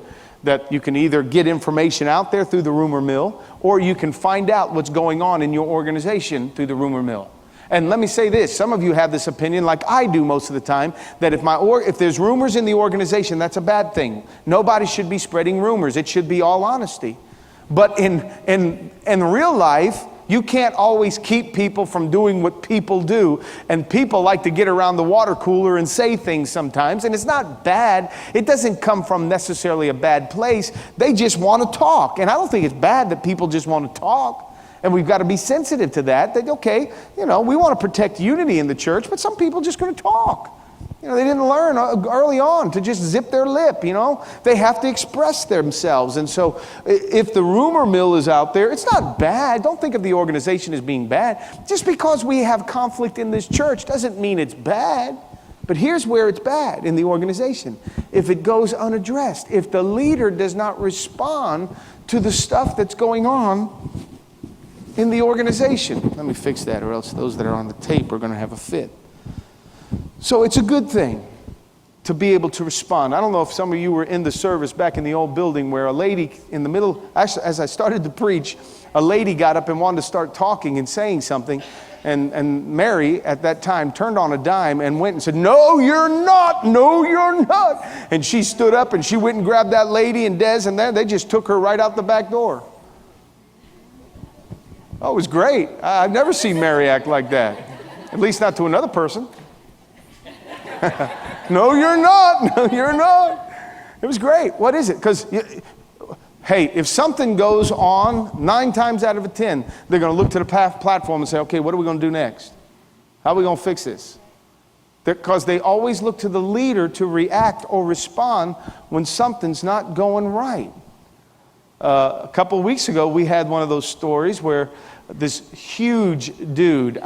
That you can either get information out there through the rumor mill, or you can find out what's going on in your organization through the rumor mill. And let me say this, some of you have this opinion, like I do most of the time, that if there's rumors in the organization, that's a bad thing. Nobody should be spreading rumors. It should be all honesty. But in real life, you can't always keep people from doing what people do. And people like to get around the water cooler and say things sometimes. And it's not bad. It doesn't come from necessarily a bad place. They just want to talk. And I don't think it's bad that people just want to talk. And we've got to be sensitive to that. That, okay, we want to protect unity in the church, but some people are just going to talk. They didn't learn early on to just zip their lip, They have to express themselves. And so if the rumor mill is out there, it's not bad. Don't think of the organization as being bad. Just because we have conflict in this church doesn't mean it's bad. But here's where it's bad in the organization. If it goes unaddressed, if the leader does not respond to the stuff that's going on in the organization. Let me fix that, or else those that are on the tape are going to have a fit. So it's a good thing to be able to respond. I don't know if some of you were in the service back in the old building where a lady in the middle, actually as I started to preach, a lady got up and wanted to start talking and saying something. And Mary at that time turned on a dime and went and said, "No, you're not. No, you're not." And she stood up and she went and grabbed that lady and Des, and they just took her right out the back door. Oh, it was great. I've never seen Mary act like that. At least not to another person. No, you're not. No, you're not. It was great. What is it? Because, hey, if something goes on, 9 times out of 10, they're going to look to the platform and say, okay, what are we going to do next? How are we going to fix this? Because they always look to the leader to react or respond when something's not going right. A couple of weeks ago, we had one of those stories where this huge dude,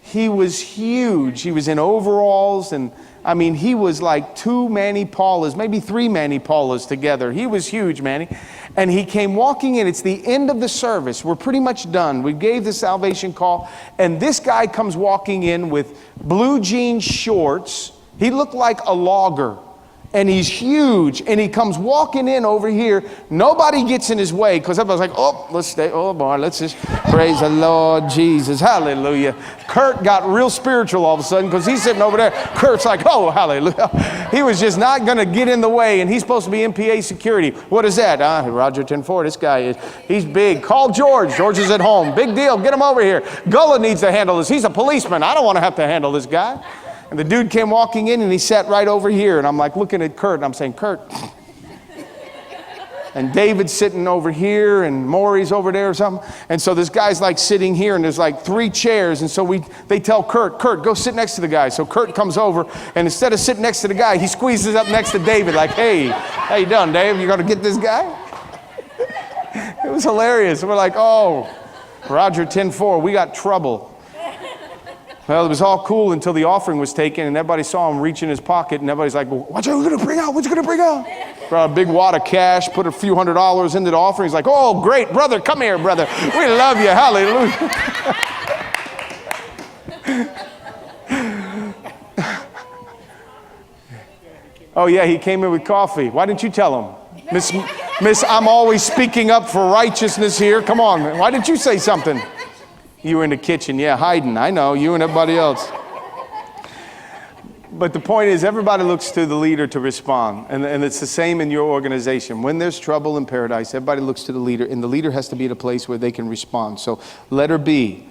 he was huge. He was in overalls, and he was like 2 Manny Paulas, maybe 3 Manny Paulas together. He was huge, Manny. And he came walking in. It's the end of the service. We're pretty much done. We gave the salvation call, and this guy comes walking in with blue jean shorts. He looked like a logger. And he's huge, and he comes walking in over here. Nobody gets in his way, because everybody's like, oh, let's stay. Oh, boy, let's just praise the Lord Jesus. Hallelujah. Kurt got real spiritual all of a sudden, because he's sitting over there. Kurt's like, oh, hallelujah. He was just not going to get in the way, and he's supposed to be MPA security. What is that? Roger 10-4, this guy he's big. Call George. George is at home. Big deal. Get him over here. Gullah needs to handle this. He's a policeman. I don't want to have to handle this guy. And the dude came walking in, and he sat right over here. And I'm like looking at Kurt, and I'm saying, Kurt. And David's sitting over here, and Maury's over there or something. And so this guy's like sitting here, and there's like 3 chairs. And so they tell Kurt, go sit next to the guy. So Kurt comes over, and instead of sitting next to the guy, he squeezes up next to David like, hey, how you doing, Dave? You going to get this guy? It was hilarious. We're like, oh, Roger 10-4, we got trouble. Well, it was all cool until the offering was taken, and everybody saw him reach in his pocket, and everybody's like, well, what are you going to bring out? What are you going to bring out? Brought a big wad of cash, put a few $100s into the offering. He's like, oh, great, brother, come here, brother. We love you, hallelujah. Oh, yeah, he came in with coffee. Why didn't you tell him? Miss, I'm always speaking up for righteousness here. Come on, why didn't you say something? You were in the kitchen, yeah, hiding. I know, you and everybody else. But the point is, everybody looks to the leader to respond. And it's the same in your organization. When there's trouble in paradise, everybody looks to the leader. And the leader has to be at a place where they can respond. So, letter B.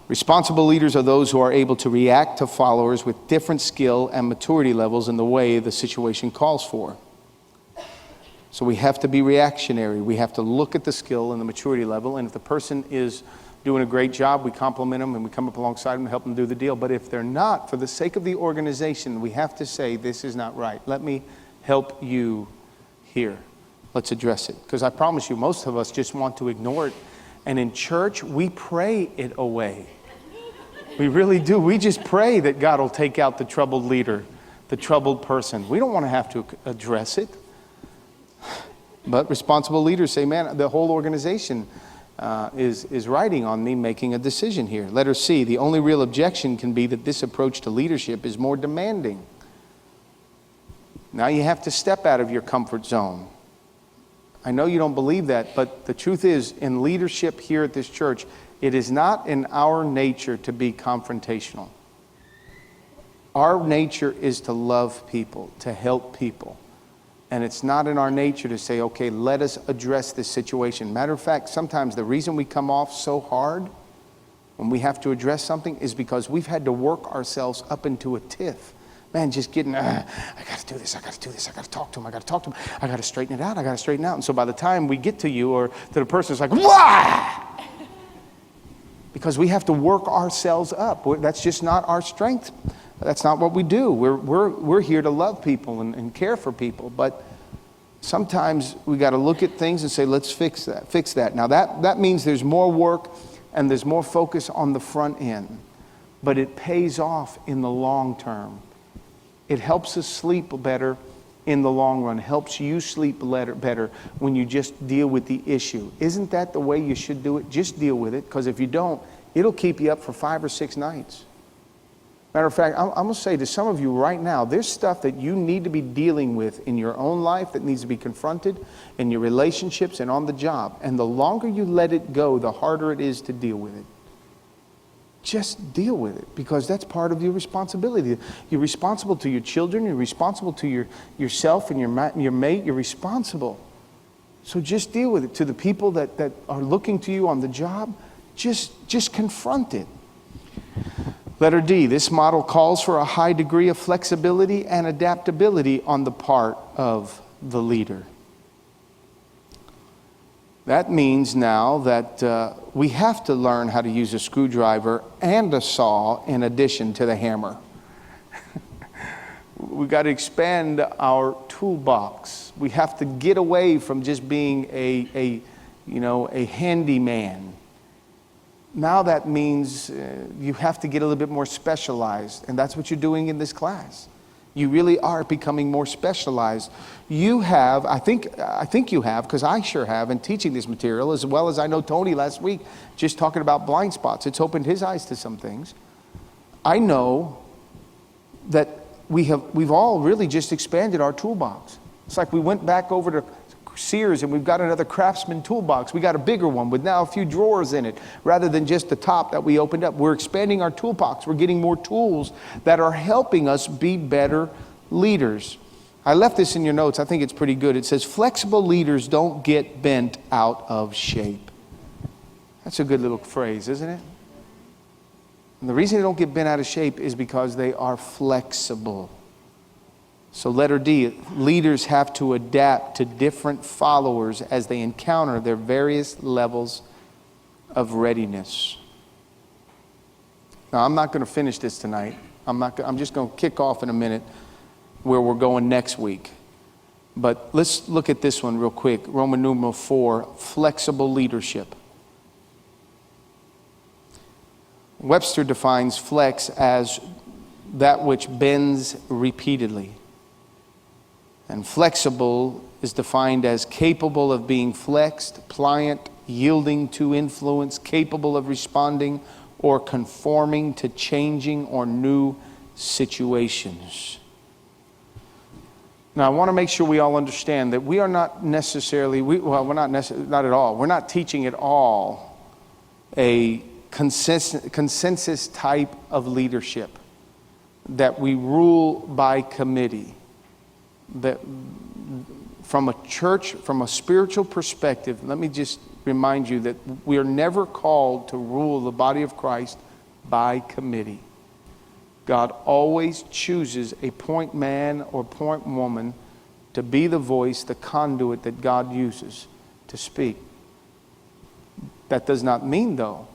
Responsible leaders are those who are able to react to followers with different skill and maturity levels in the way the situation calls for. So we have to be reactionary. We have to look at the skill and the maturity level. And if the person is doing a great job, we compliment them and we come up alongside them and help them do the deal. But if they're not, for the sake of the organization, we have to say, this is not right. Let me help you here. Let's address it. Because I promise you, most of us just want to ignore it. And in church, we pray it away. We really do. We just pray that God will take out the troubled leader, the troubled person. We don't want to have to address it. But responsible leaders say, man, the whole organization is riding on me making a decision here. Letter C, the only real objection can be that this approach to leadership is more demanding. Now you have to step out of your comfort zone. I know you don't believe that, but the truth is, in leadership here at this church, it is not in our nature to be confrontational. Our nature is to love people, to help people. And it's not in our nature to say, okay, let us address this situation. Matter of fact, sometimes the reason we come off so hard when we have to address something is because we've had to work ourselves up into a tiff. Man, just getting, I got to do this, I got to do this, I got to talk to him, I got to talk to him, I got to straighten it out, I got to straighten it out. And so by the time we get to you or to the person, it's like, wah! Because we have to work ourselves up. That's just not our strength. That's not what we do. We're here to love people and care for people. But sometimes we got to look at things and say, let's fix that. Now that means there's more work and there's more focus on the front end. But it pays off in the long term. It helps us sleep better in the long run. Helps you sleep better when you just deal with the issue. Isn't that the way you should do it? Just deal with it, because if you don't, it'll keep you up for 5 or 6 nights. Matter of fact, I'm going to say to some of you right now, there's stuff that you need to be dealing with in your own life that needs to be confronted in your relationships and on the job. And the longer you let it go, the harder it is to deal with it. Just deal with it, because that's part of your responsibility. You're responsible to your children. You're responsible to yourself and your mate. You're responsible. So just deal with it. To the people that are looking to you on the job, just confront it. Letter D, this model calls for a high degree of flexibility and adaptability on the part of the leader. That means now that we have to learn how to use a screwdriver and a saw in addition to the hammer. We've got to expand our toolbox. We have to get away from just being a handyman. Now that means you have to get a little bit more specialized, and that's what you're doing in this class. You really are becoming more specialized. You have, I think you have, because I sure have, in teaching this material, as well as I know Tony last week, just talking about blind spots. It's opened his eyes to some things. I know that we've all really just expanded our toolbox. It's like we went back over to Sears and we've got another Craftsman toolbox. We got a bigger one with now a few drawers in it, rather than just the top that we opened up. We're expanding our toolbox. We're getting more tools that are helping us be better leaders. I left this in your notes. I think it's pretty good. It says, flexible leaders don't get bent out of shape. That's a good little phrase, isn't it? And the reason they don't get bent out of shape is because they are flexible. So letter D, leaders have to adapt to different followers as they encounter their various levels of readiness. Now, I'm not going to finish this tonight. I'm just going to kick off in a minute where we're going next week. But let's look at this one real quick. Roman numeral 4, flexible leadership. Webster defines flex as that which bends repeatedly. And flexible is defined as capable of being flexed, pliant, yielding to influence, capable of responding or conforming to changing or new situations. Now, I want to make sure we all understand that we are not necessarily, not at all. We're not teaching at all a consensus type of leadership, that we rule by committee. That from a church, from a spiritual perspective, let me just remind you that we are never called to rule the body of Christ by committee. God always chooses a point man or point woman to be the voice, the conduit that God uses to speak. That does not mean, though,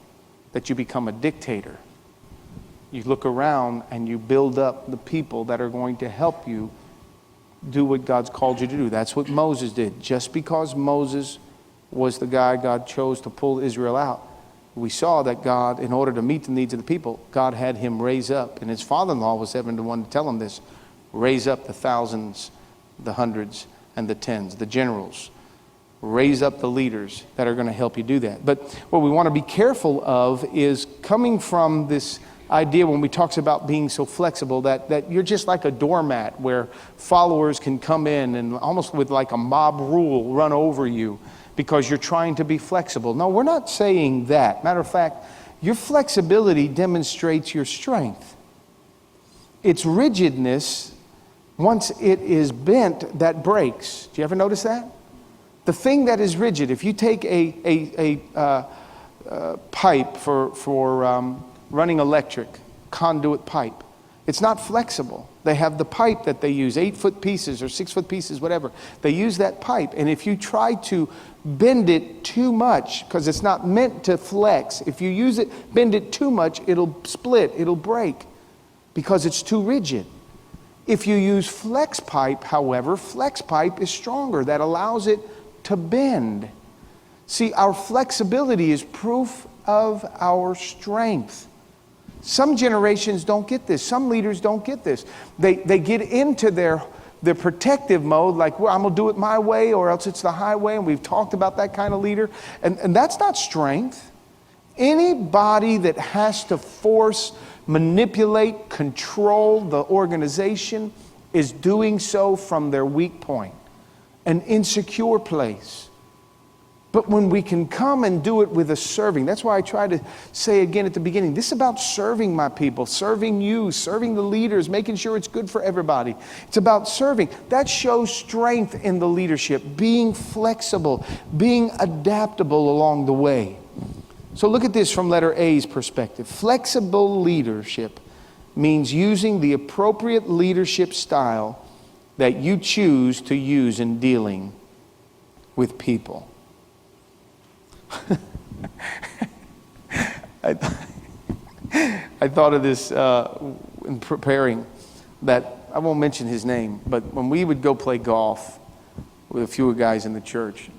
that you become a dictator. You look around and you build up the people that are going to help you do what God's called you to do. That's what Moses did. Just because Moses was the guy God chose to pull Israel out, we saw that God, in order to meet the needs of the people, God had him raise up, and his father-in-law was the one to tell him this, raise up the thousands, the hundreds, and the tens, the generals. Raise up the leaders that are going to help you do that. But what we want to be careful of is coming from this idea when we talks about being so flexible that you're just like a doormat where followers can come in and almost with like a mob rule run over you because you're trying to be flexible. No, we're not saying that. Matter of fact, your flexibility demonstrates your strength. It's rigidness, once it is bent, that breaks. Do you ever notice that? The thing that is rigid, if you take a pipe for running electric, conduit pipe, it's not flexible. They have the pipe that they use, 8-foot pieces or 6-foot pieces, whatever. They use that pipe, and if you try to bend it too much, because it's not meant to flex, if you bend it too much, it'll split, it'll break, because it's too rigid. If you use flex pipe, however, flex pipe is stronger. That allows it to bend. See, our flexibility is proof of our strength. Some generations don't get this. Some leaders don't get this. They get into their protective mode, like, well, I'm going to do it my way or else it's the highway, and we've talked about that kind of leader. And that's not strength. Anybody that has to force, manipulate, control the organization is doing so from their weak point, an insecure place. But when we can come and do it with a serving, that's why I try to say again at the beginning, this is about serving my people, serving you, serving the leaders, making sure it's good for everybody. It's about serving. That shows strength in the leadership, being flexible, being adaptable along the way. So look at this from letter A's perspective. Flexible leadership means using the appropriate leadership style that you choose to use in dealing with people. I thought of this in preparing, that I won't mention his name, but when we would go play golf with a few guys in the church,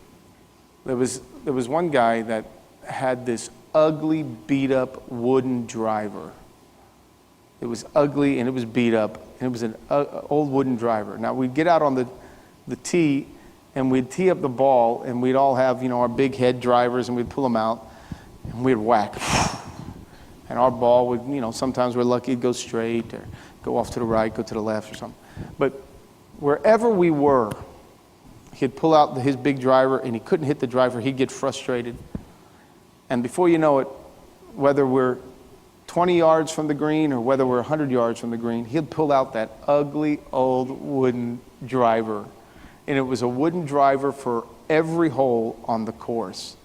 there was one guy that had this ugly, beat-up wooden driver. It was ugly and it was beat up, and it was an old wooden driver. Now we'd get out on the tee, and we'd tee up the ball, and we'd all have, our big head drivers, and we'd pull them out, and we'd whack. And our ball would, sometimes we're lucky it'd go straight or go off to the right, go to the left or something. But wherever we were, he'd pull out his big driver, and he couldn't hit the driver. He'd get frustrated. And before you know it, whether we're 20 yards from the green or whether we're 100 yards from the green, he'd pull out that ugly old wooden driver. And it was a wooden driver for every hole on the course.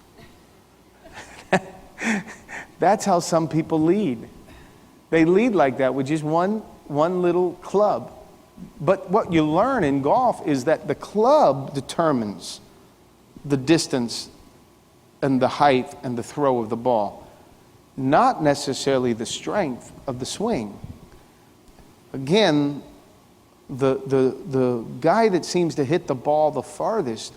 That's how some people lead. They lead like that with just one little club. But what you learn in golf is that the club determines the distance and the height and the throw of the ball, not necessarily the strength of the swing. Again, the guy that seems to hit the ball the farthest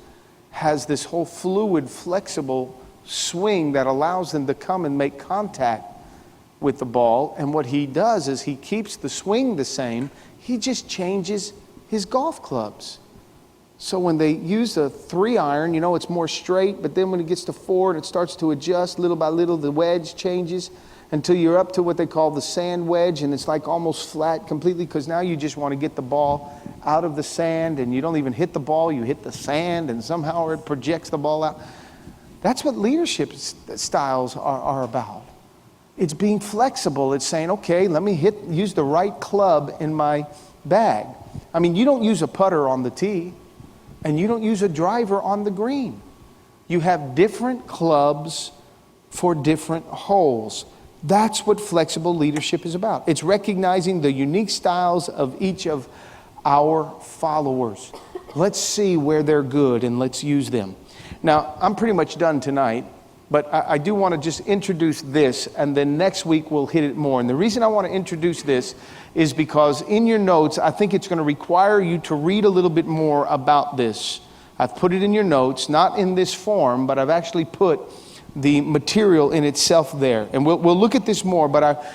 has this whole fluid, flexible swing that allows them to come and make contact with the ball. And what he does is he keeps the swing the same. He just changes his golf clubs. So when they use a 3-iron, it's more straight, but then when it gets to 4 and it starts to adjust little by little, the wedge changes until you're up to what they call the sand wedge, and it's like almost flat completely, because now you just want to get the ball out of the sand, and you don't even hit the ball, you hit the sand, and somehow it projects the ball out. That's what leadership styles are about. It's being flexible. It's saying, okay, let me use the right club in my bag. I mean, you don't use a putter on the tee, and you don't use a driver on the green. You have different clubs for different holes. That's what flexible leadership is about. It's recognizing the unique styles of each of our followers. Let's see where they're good and let's use them. Now, I'm pretty much done tonight, but I do want to just introduce this, and then next week we'll hit it more. And the reason I want to introduce this is because in your notes, I think it's going to require you to read a little bit more about this. I've put it in your notes, not in this form, but I've actually put the material in itself there. And we'll look at this more, but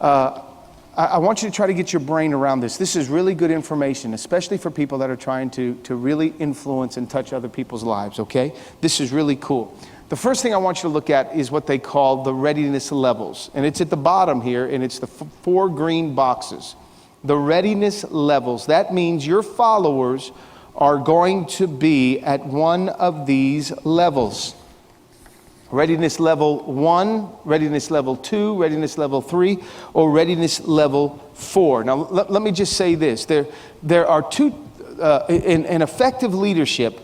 I want you to try to get your brain around this. This is really good information, especially for people that are trying to really influence and touch other people's lives, okay? This is really cool. The first thing I want you to look at is what they call the readiness levels. And it's at the bottom here, and it's the 4 green boxes. The readiness levels. That means your followers are going to be at one of these levels. Readiness level 1, readiness level 2, readiness level 3, or readiness level 4. Now, let me just say this. There are two, in effective leadership,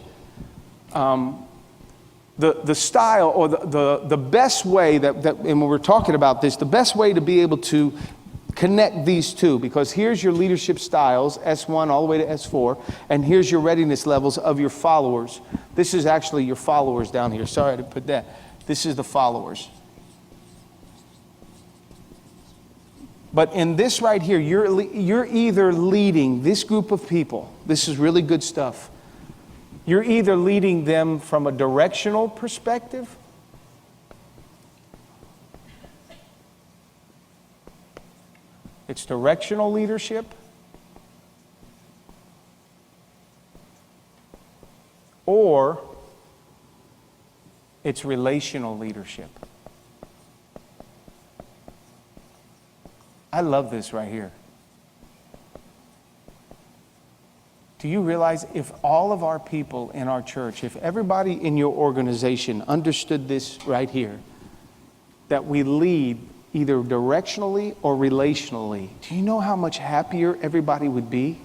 the style or the best way that, and when we're talking about this, the best way to be able to connect these two, because here's your leadership styles, S1 all the way to S4, and here's your readiness levels of your followers. This is actually your followers down here. Sorry to put that. This is the followers. But in this right here, you're either leading this group of people. This is really good stuff. You're either leading them from a directional perspective, it's directional leadership, or it's relational leadership. I love this right here. Do you realize if all of our people in our church, if everybody in your organization understood this right here, that we lead either directionally or relationally, do you know how much happier everybody would be?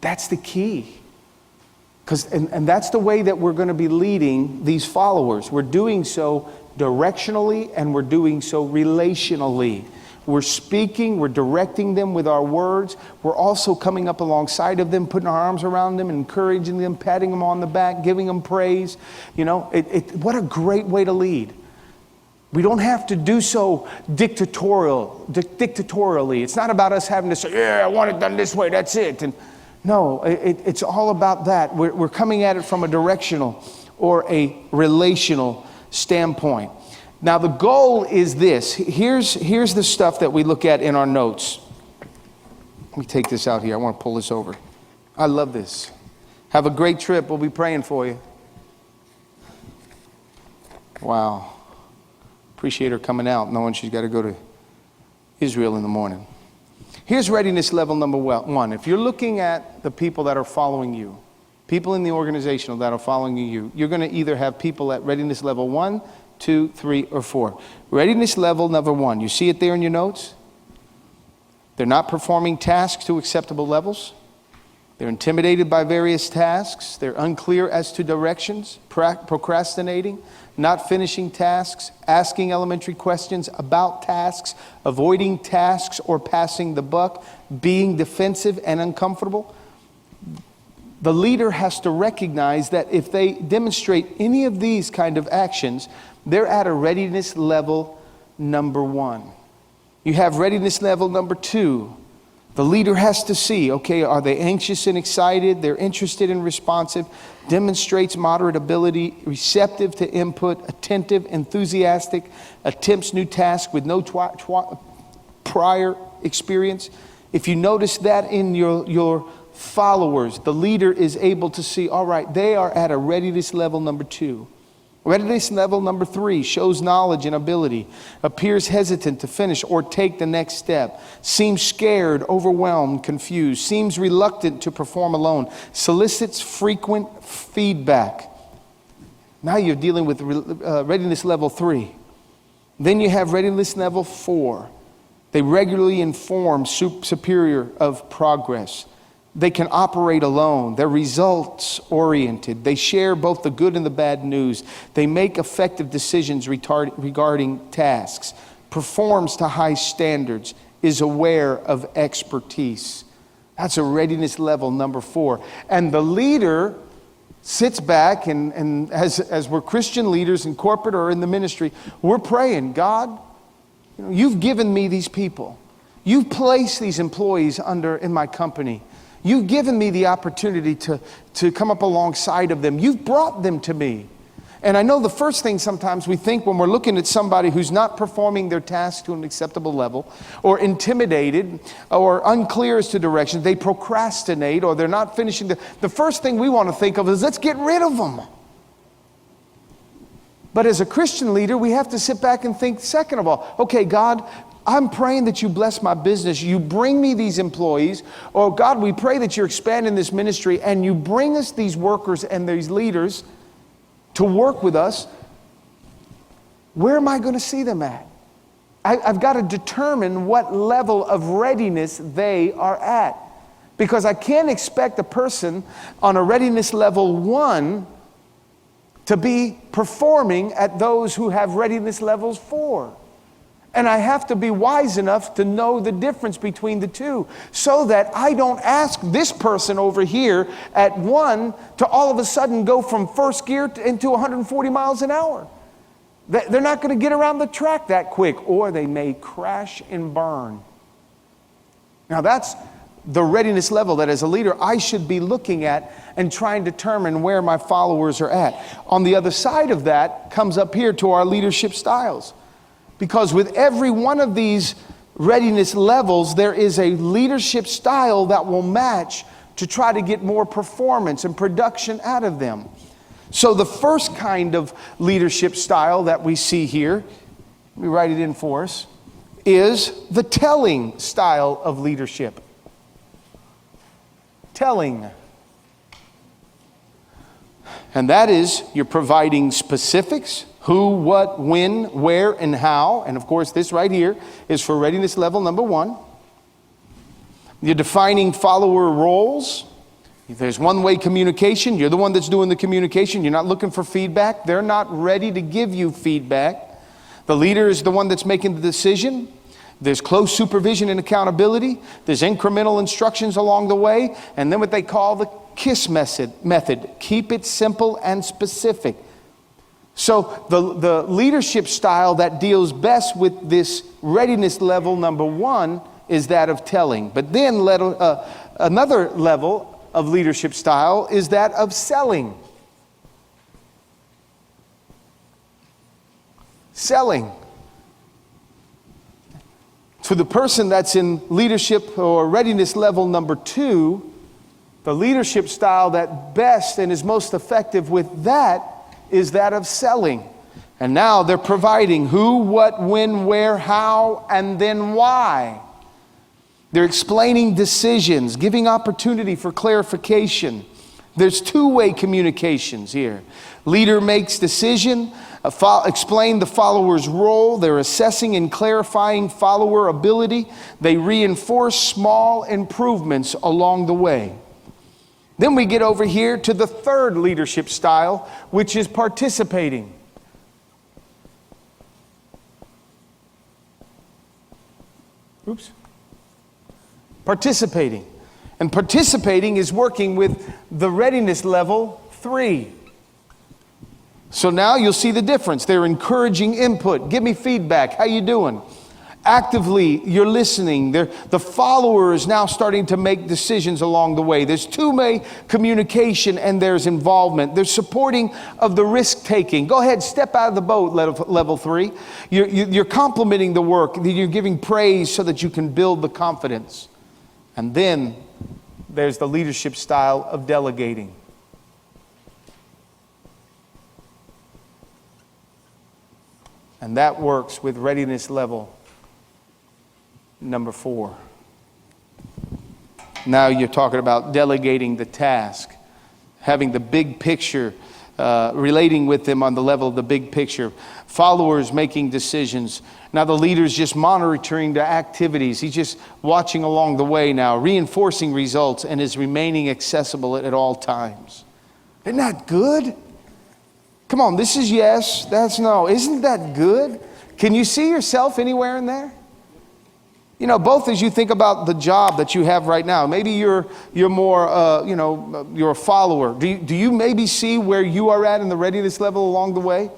That's the key. And that's the way that we're going to be leading these followers. We're doing so directionally and we're doing so relationally. We're speaking, we're directing them with our words. We're also coming up alongside of them, putting our arms around them, encouraging them, patting them on the back, giving them praise. You know, what a great way to lead. We don't have to do so dictatorially. It's not about us having to say, yeah, I want it done this way, that's it. And no, it's all about that. We're coming at it from a directional or a relational standpoint. Now, the goal is this. Here's the stuff that we look at in our notes. Let me take this out here. I want to pull this over. I love this. Have a great trip. We'll be praying for you. Wow. Appreciate her coming out, knowing she's got to go to Israel in the morning. Here's readiness level number 1. If you're looking at the people that are following you, people in the organization that are following you, you're going to either have people at readiness level 1, 2, 3, or 4. Readiness level number 1. You see it there in your notes? They're not performing tasks to acceptable levels. They're intimidated by various tasks. They're unclear as to directions, procrastinating, not finishing tasks, asking elementary questions about tasks, avoiding tasks or passing the buck, being defensive and uncomfortable. The leader has to recognize that if they demonstrate any of these kind of actions, they're at a readiness level number 1. You have readiness level number 2. The leader has to see, okay, are they anxious and excited? They're interested and responsive, demonstrates moderate ability, receptive to input, attentive, enthusiastic, attempts new tasks with no prior experience. If you notice that in your followers, the leader is able to see, all right, they are at a readiness level number 2. Readiness level number 3 shows knowledge and ability, appears hesitant to finish or take the next step, seems scared, overwhelmed, confused, seems reluctant to perform alone, solicits frequent feedback. Now you're dealing with readiness level 3. Then you have readiness level 4. They regularly inform superior of progress. They can operate alone. They're results oriented. They share both the good and the bad news. They make effective decisions regarding tasks, performs to high standards, is aware of expertise. That's a readiness level number 4. And the leader sits back and as we're Christian leaders in corporate or in the ministry, we're praying, God, you've given me these people. You've placed these employees in my company. You've given me the opportunity to come up alongside of them. You've brought them to me. And I know the first thing sometimes we think when we're looking at somebody who's not performing their task to an acceptable level, or intimidated, or unclear as to direction, they procrastinate, or they're not finishing. The first thing we want to think of is, let's get rid of them. But as a Christian leader, we have to sit back and think, second of all, okay, God, I'm praying that you bless my business. You bring me these employees. Oh, God, we pray that you're expanding this ministry and you bring us these workers and these leaders to work with us. Where am I going to see them at? I've got to determine what level of readiness they are at. Because I can't expect a person on a readiness level 1 to be performing at those who have readiness levels 4. And I have to be wise enough to know the difference between the two, so that I don't ask this person over here at 1 to all of a sudden go from first gear into 140 miles an hour. They're not going to get around the track that quick, or they may crash and burn. Now that's the readiness level that as a leader I should be looking at and trying to determine where my followers are at. On the other side of that comes up here to our leadership styles. Because with every one of these readiness levels, there is a leadership style that will match to try to get more performance and production out of them. So the first kind of leadership style that we see here, let me write it in for us, is the telling style of leadership. Telling. And that is, you're providing specifics. Who, what, when, where, and how. And of course, this right here is for readiness level number 1. You're defining follower roles. If there's one-way communication, you're the one that's doing the communication. You're not looking for feedback. They're not ready to give you feedback. The leader is the one that's making the decision. There's close supervision and accountability. There's incremental instructions along the way. And then what they call the KISS method. Keep it simple and specific. So the leadership style that deals best with this readiness level number 1 is that of telling. But then another level of leadership style is that of selling. Selling. To the person that's in leadership or readiness level number 2, the leadership style that best and is most effective with that is that of selling. And now they're providing who, what, when, where, how, and then why. They're explaining decisions, giving opportunity for clarification. There's two-way communications here. Leader makes decision, explain the follower's role. They're assessing and clarifying follower ability. They reinforce small improvements along the way. Then we get over here to the third leadership style, which is participating. Participating. And participating is working with the readiness level 3. So now you'll see the difference. They're encouraging input. Give me feedback. How you doing? Actively, you're listening. The follower is now starting to make decisions along the way. There's two-way communication and there's involvement. There's supporting of the risk-taking. Go ahead, step out of the boat, level 3. You're complimenting the work. You're giving praise so that you can build the confidence. And then there's the leadership style of delegating. And that works with readiness level number 4. Now you're talking about delegating the task, having the big picture, relating with them on the level of the big picture. Followers making decisions. Now the leader's just monitoring the activities. He's just watching along the way now, reinforcing results, and is remaining accessible at all times. Isn't that good? Come on, this is yes, that's no. Isn't that good? Can you see yourself anywhere in there? You know, both as you think about the job that you have right now, maybe you're more, you're a follower. Do you maybe see where you are at in the readiness level along the way?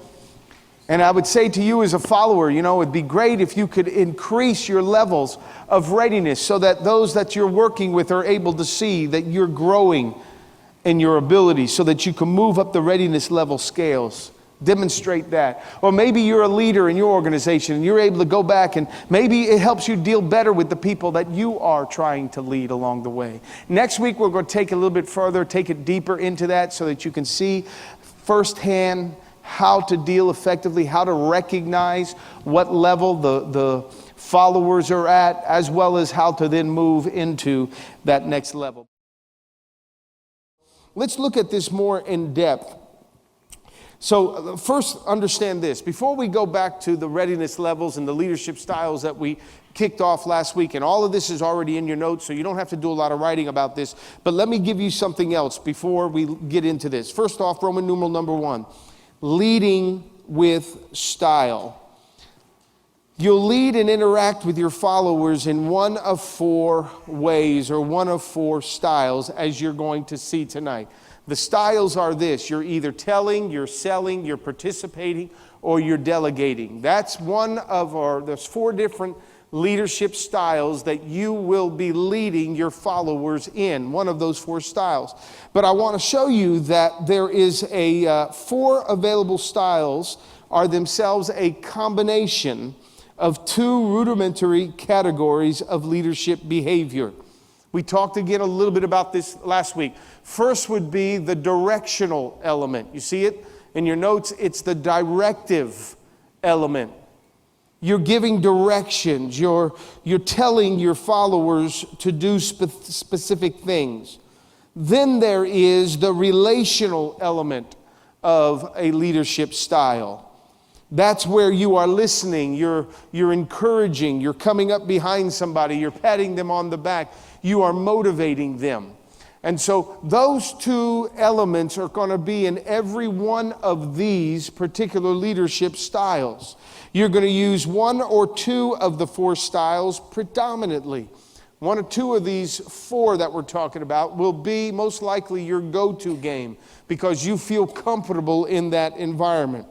And I would say to you as a follower, you know, it'd be great if you could increase your levels of readiness so that those that you're working with are able to see that you're growing in your ability so that you can move up the readiness level scales. Demonstrate that. Or maybe you're a leader in your organization and you're able to go back and maybe it helps you deal better with the people that you are trying to lead along the way. Next week, we're going to take it a little bit further, take it deeper into that so that you can see firsthand how to deal effectively, how to recognize what level the followers are at, as well as how to then move into that next level. Let's look at this more in depth. So first, understand this. Before we go back to the readiness levels and the leadership styles that we kicked off last week, and all of this is already in your notes, so you don't have to do a lot of writing about this, but let me give you something else before we get into this. First off, Roman numeral number 1, leading with style. You'll lead and interact with your followers in one of 4 ways or one of 4 styles, as you're going to see tonight. The styles are this: you're either telling, you're selling, you're participating, or you're delegating. That's one of there's 4 different leadership styles that you will be leading your followers in, one of those 4 styles. But I want to show you that there is 4 available styles are themselves a combination of 2 rudimentary categories of leadership behavior. We talked again a little bit about this last week. First would be the directional element. You see it in your notes? It's the directive element. You're giving directions. You're telling your followers to do specific things. Then there is the relational element of a leadership style. That's where you are listening, you're encouraging, you're coming up behind somebody, you're patting them on the back, you are motivating them. And so those 2 elements are going to be in every one of these particular leadership styles. You're going to use 1 or 2 of the 4 styles predominantly. 1 or 2 of these 4 that we're talking about will be most likely your go-to game because you feel comfortable in that environment.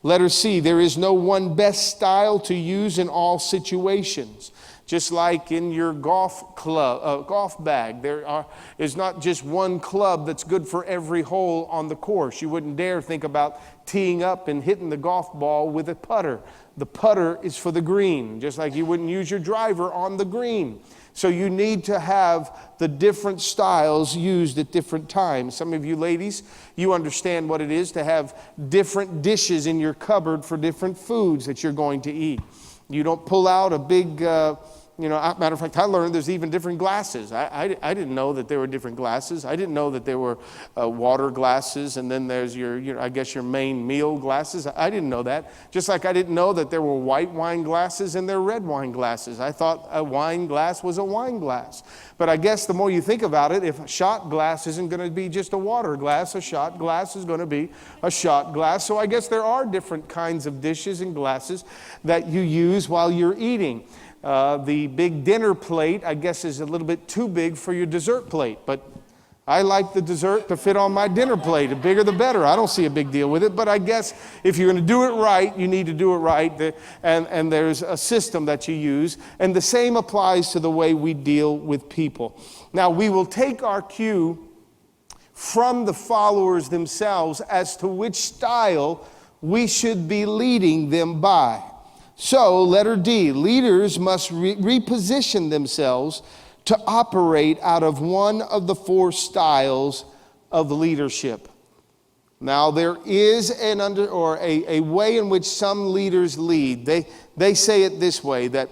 Letter C, there is no one best style to use in all situations. Just like in your golf bag, there is not just one club that's good for every hole on the course. You wouldn't dare think about teeing up and hitting the golf ball with a putter. The putter is for the green, just like you wouldn't use your driver on the green. So you need to have the different styles used at different times. Some of you ladies, you understand what it is to have different dishes in your cupboard for different foods that you're going to eat. You don't pull out a big, matter of fact, I learned there's even different glasses. I didn't know that there were different glasses. I didn't know that there were water glasses, and then there's your main meal glasses. I didn't know that. Just like I didn't know that there were white wine glasses and there were red wine glasses. I thought a wine glass was a wine glass. But I guess the more you think about it, if a shot glass isn't going to be just a water glass, a shot glass is going to be a shot glass. So I guess there are different kinds of dishes and glasses that you use while you're eating. The big dinner plate, I guess, is a little bit too big for your dessert plate. But I like the dessert to fit on my dinner plate. The bigger the better. I don't see a big deal with it. But I guess if you're going to do it right, you need to do it right. And there's a system that you use. And the same applies to the way we deal with people. Now, we will take our cue from the followers themselves as to which style we should be leading them by. So, letter D, leaders must reposition themselves to operate out of one of the 4 styles of leadership. Now, there is a way in which some leaders lead. They say it this way, that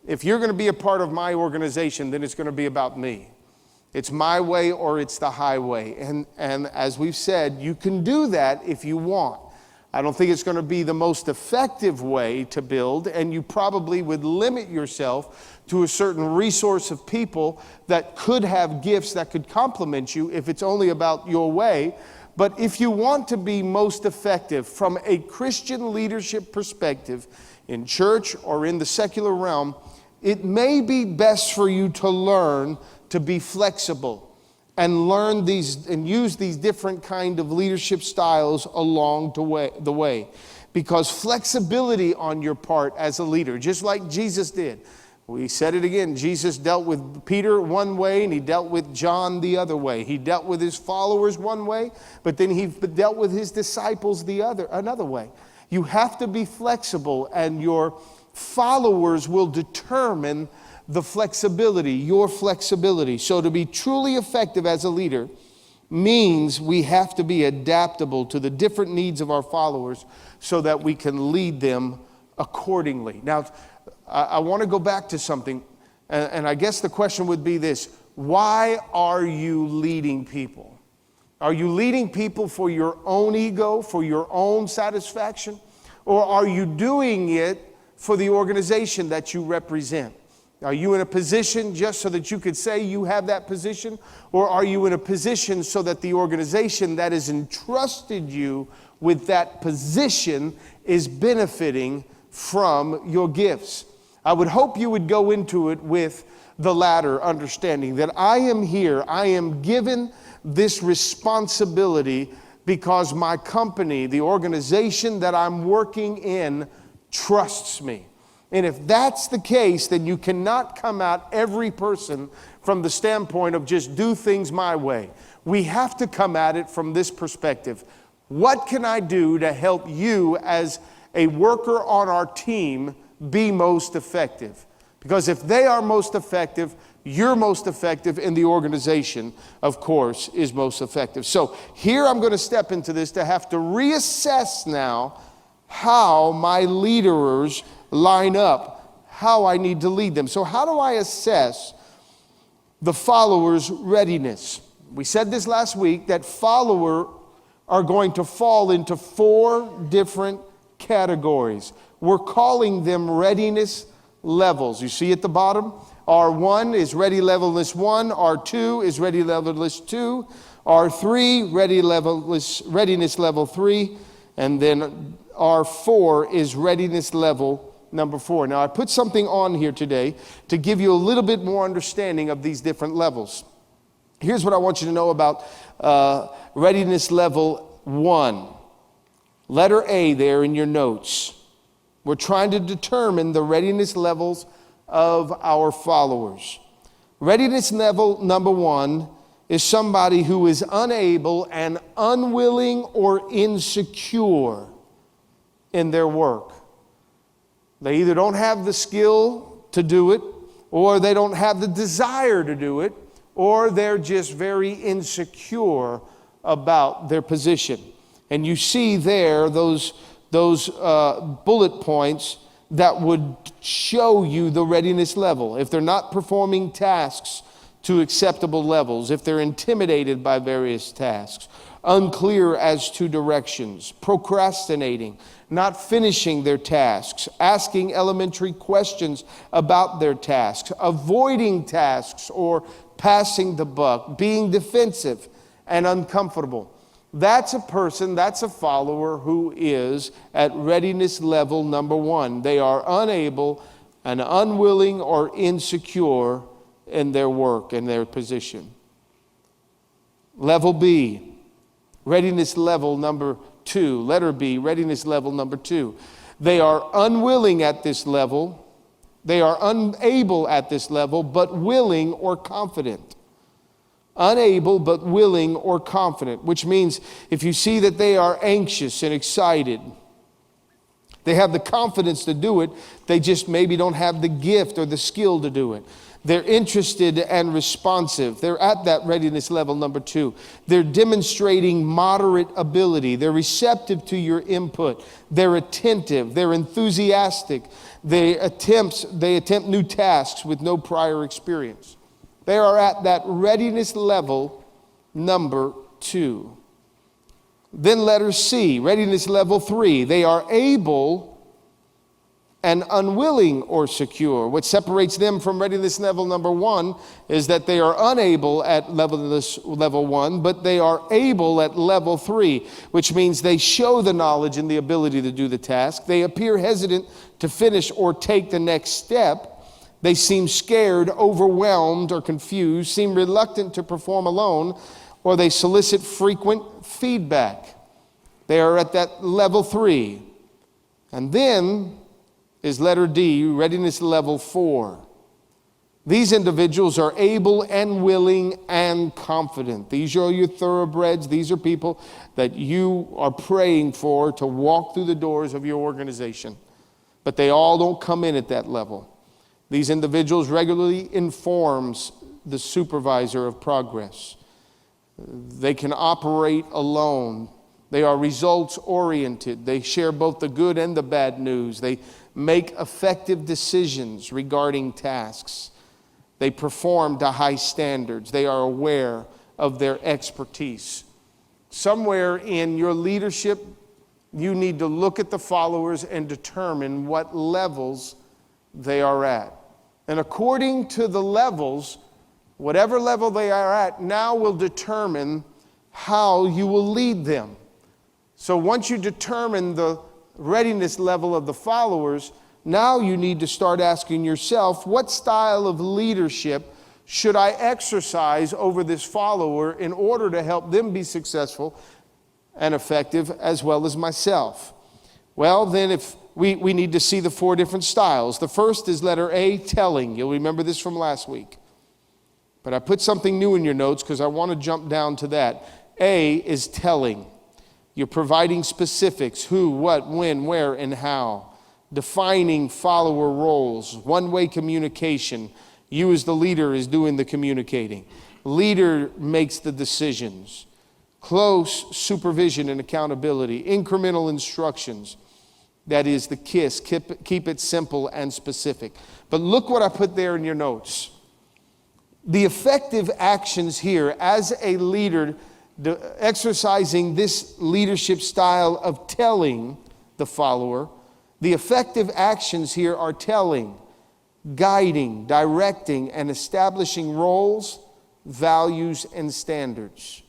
if you're going to be a part of my organization, then it's going to be about me. It's my way or it's the highway. And as we've said, you can do that if you want. I don't think it's going to be the most effective way to build, and you probably would limit yourself to a certain resource of people that could have gifts that could complement you if it's only about your way. But if you want to be most effective from a Christian leadership perspective in church or in the secular realm, it may be best for you to learn to be flexible and learn these and use these different kind of leadership styles along the way. Because flexibility on your part as a leader, just like Jesus did. We said it again, Jesus dealt with Peter one way and he dealt with John the other way. He dealt with his followers one way, but then he dealt with his disciples another way. You have to be flexible, and your followers will determine the flexibility, your flexibility. So to be truly effective as a leader means we have to be adaptable to the different needs of our followers so that we can lead them accordingly. Now, I want to go back to something, and I guess the question would be this: why are you leading people? Are you leading people for your own ego, for your own satisfaction? Or are you doing it for the organization that you represent? Are you in a position just so that you could say you have that position? Or are you in a position so that the organization that has entrusted you with that position is benefiting from your gifts? I would hope you would go into it with the latter understanding, that I am here, I am given this responsibility because my company, the organization that I'm working in, trusts me. And if that's the case, then you cannot come at every person from the standpoint of just do things my way. We have to come at it from this perspective. What can I do to help you as a worker on our team be most effective? Because if they are most effective, you're most effective, and the organization, of course, is most effective. So here I'm going to step into this to have to reassess now how my leaders line up, how I need to lead them. So how do I assess the followers' readiness? We said this last week, that followers are going to fall into 4 different categories. We're calling them readiness levels. You see at the bottom, R1 is ready levelness 1, R2 is ready levelness 2, R3 readiness level 3, and then R4 is readiness level number 4. Now, I put something on here today to give you a little bit more understanding of these different levels. Here's what I want you to know about readiness level 1. Letter A there in your notes. We're trying to determine the readiness levels of our followers. Readiness level number 1 is somebody who is unable and unwilling or insecure in their work. They either don't have the skill to do it, or they don't have the desire to do it, or they're just very insecure about their position. And you see there those bullet points that would show you the readiness level. If they're not performing tasks to acceptable levels, if they're intimidated by various tasks, unclear as to directions, procrastinating, not finishing their tasks, asking elementary questions about their tasks, avoiding tasks or passing the buck, being defensive and uncomfortable. That's a person, that's a follower who is at readiness level number 1. They are unable and unwilling or insecure in their work and their position. Level B, readiness level number 2. Letter B, readiness level number 2. They are unwilling at this level. They are unable at this level, but willing or confident. Unable but willing or confident, which means if you see that they are anxious and excited, they have the confidence to do it, they just maybe don't have the gift or the skill to do it. They're interested and responsive. They're at that readiness level number 2. They're demonstrating moderate ability. They're receptive to your input. They're attentive. They're enthusiastic. They attempt new tasks with no prior experience. They are at that readiness level number 2. Then letter C, readiness level 3. They are able and unwilling or secure. What separates them from readiness level number 1 is that they are unable at level 1, but they are able at level 3, which means they show the knowledge and the ability to do the task. They appear hesitant to finish or take the next step. They seem scared, overwhelmed, or confused, seem reluctant to perform alone, or they solicit frequent feedback. They are at that level 3. And then is letter D, readiness level 4. These individuals are able and willing and confident. These are your thoroughbreds. These are people that you are praying for to walk through the doors of your organization. But they all don't come in at that level. These individuals regularly informs the supervisor of progress. They can operate alone. They are results oriented. They share both the good and the bad news. They make effective decisions regarding tasks. They perform to high standards. They are aware of their expertise. Somewhere in your leadership, you need to look at the followers and determine what levels they are at. And according to the levels, whatever level they are at, now will determine how you will lead them. So once you determine the readiness level of the followers, now you need to start asking yourself, what style of leadership should I exercise over this follower in order to help them be successful and effective as well as myself? Well, then if we need to see the 4 different styles. The first is letter A, telling. You'll remember this from last week. But I put something new in your notes because I want to jump down to that. A is telling. You're providing specifics: who, what, when, where, and how. Defining follower roles, one-way communication. You as the leader is doing the communicating. Leader makes the decisions. Close supervision and accountability. Incremental instructions. That is the KISS. Keep it simple and specific. But look what I put there in your notes. The effective actions here as a leader exercising this leadership style of telling the follower, the effective actions here are telling, guiding, directing, and establishing roles, values, and standards.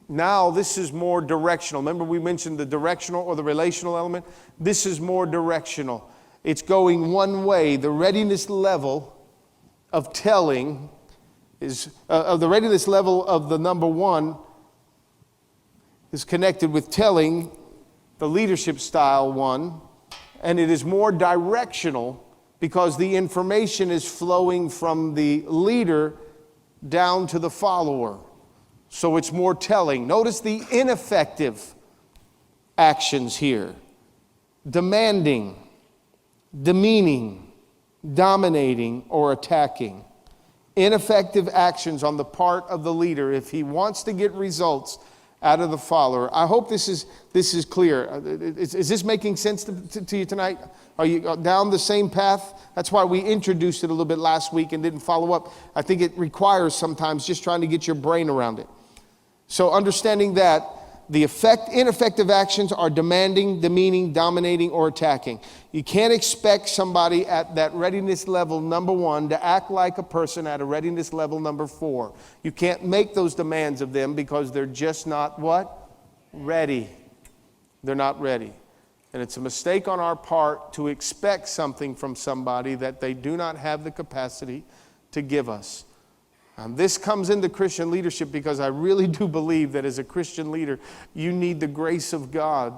Now this is more directional. Remember we mentioned the directional or the relational element? This is more directional. It's going one way. The readiness level of telling is, the readiness level of the number 1 is connected with telling, the leadership style 1, and it is more directional because the information is flowing from the leader down to the follower. So it's more telling. Notice the ineffective actions here: demanding, demeaning, dominating, or attacking. Ineffective actions on the part of the leader if he wants to get results out of the follower. I hope this is clear. Is this making sense to you tonight? Are you down the same path? That's why we introduced it a little bit last week and didn't follow up. I think it requires sometimes just trying to get your brain around it. So understanding that, the ineffective actions are demanding, demeaning, dominating, or attacking. You can't expect somebody at that readiness level number 1 to act like a person at a readiness level number 4. You can't make those demands of them because they're just not what? Ready. They're not ready. And it's a mistake on our part to expect something from somebody that they do not have the capacity to give us. And this comes into Christian leadership because I really do believe that as a Christian leader, you need the grace of God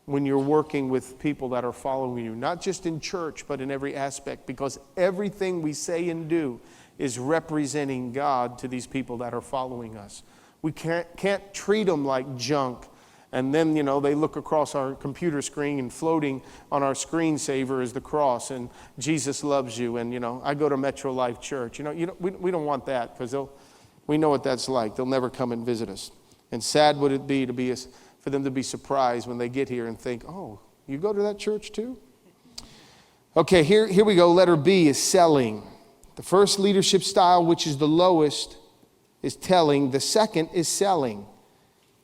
when you're working with people that are following you, not just in church, but in every aspect, because everything we say and do is representing God to these people that are following us. We can't treat them like junk. And then, they look across our computer screen and floating on our screensaver is the cross and Jesus loves you. And, I go to Metro Life Church. We don't want that because we know what that's like. They'll never come and visit us. And sad would it be for them to be surprised when they get here and think, oh, you go to that church too? Okay, here we go. Letter B is selling. The first leadership style, which is the lowest, is telling. The second is selling.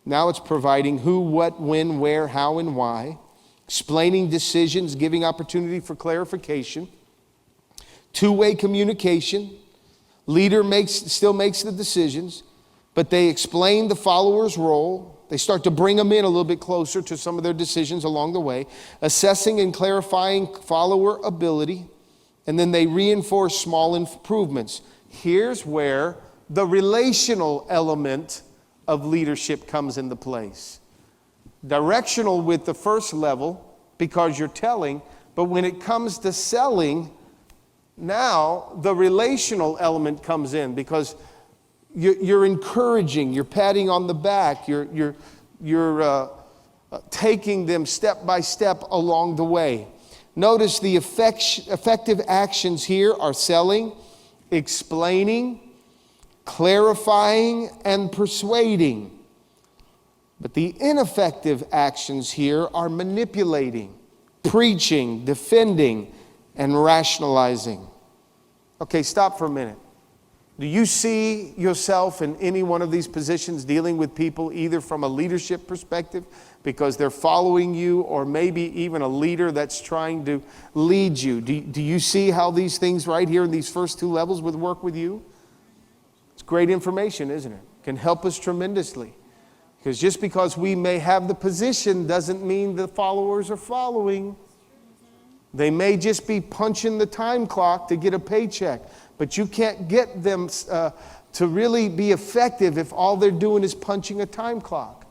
Now it's providing who, what, when, where, how, and why, explaining decisions, giving opportunity for clarification, two-way communication. Leader still makes the decisions, but they explain the follower's role. They start to bring them in a little bit closer to some of their decisions along the way, assessing and clarifying follower ability, and then they reinforce small improvements. Here's where the relational element of leadership comes into place. Directional with the first level because you're telling, but when it comes to selling, now the relational element comes in because you're encouraging, you're patting on the back, you're taking them step by step along the way. Notice the effective actions here are selling, explaining, clarifying, and persuading. But the ineffective actions here are manipulating, preaching, defending, and rationalizing. Okay, stop for a minute. Do you see yourself in any one of these positions dealing with people either from a leadership perspective because they're following you, or maybe even a leader that's trying to lead you? Do you see how these things right here in these first two levels would work with you? It's great information, isn't it? Can help us tremendously. Because just because we may have the position doesn't mean the followers are following. They may just be punching the time clock to get a paycheck. But you can't get them to really be effective if all they're doing is punching a time clock.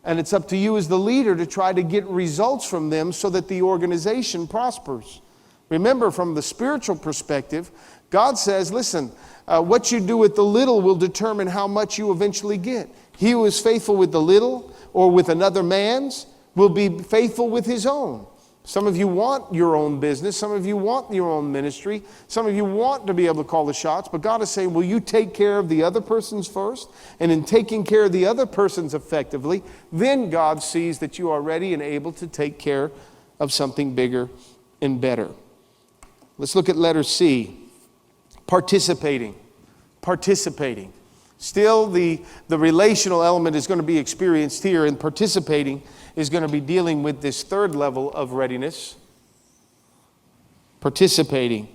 And it's up to you as the leader to try to get results from them so that the organization prospers. Remember, from the spiritual perspective, God says, listen, what you do with the little will determine how much you eventually get. He who is faithful with the little or with another man's will be faithful with his own. Some of you want your own business. Some of you want your own ministry. Some of you want to be able to call the shots. But God is saying, will you take care of the other person's first? And in taking care of the other person's effectively, then God sees that you are ready and able to take care of something bigger and better. Let's look at letter C. Participating. Participating. Still, the relational element is going to be experienced here, and participating is going to be dealing with this third level of readiness. Participating.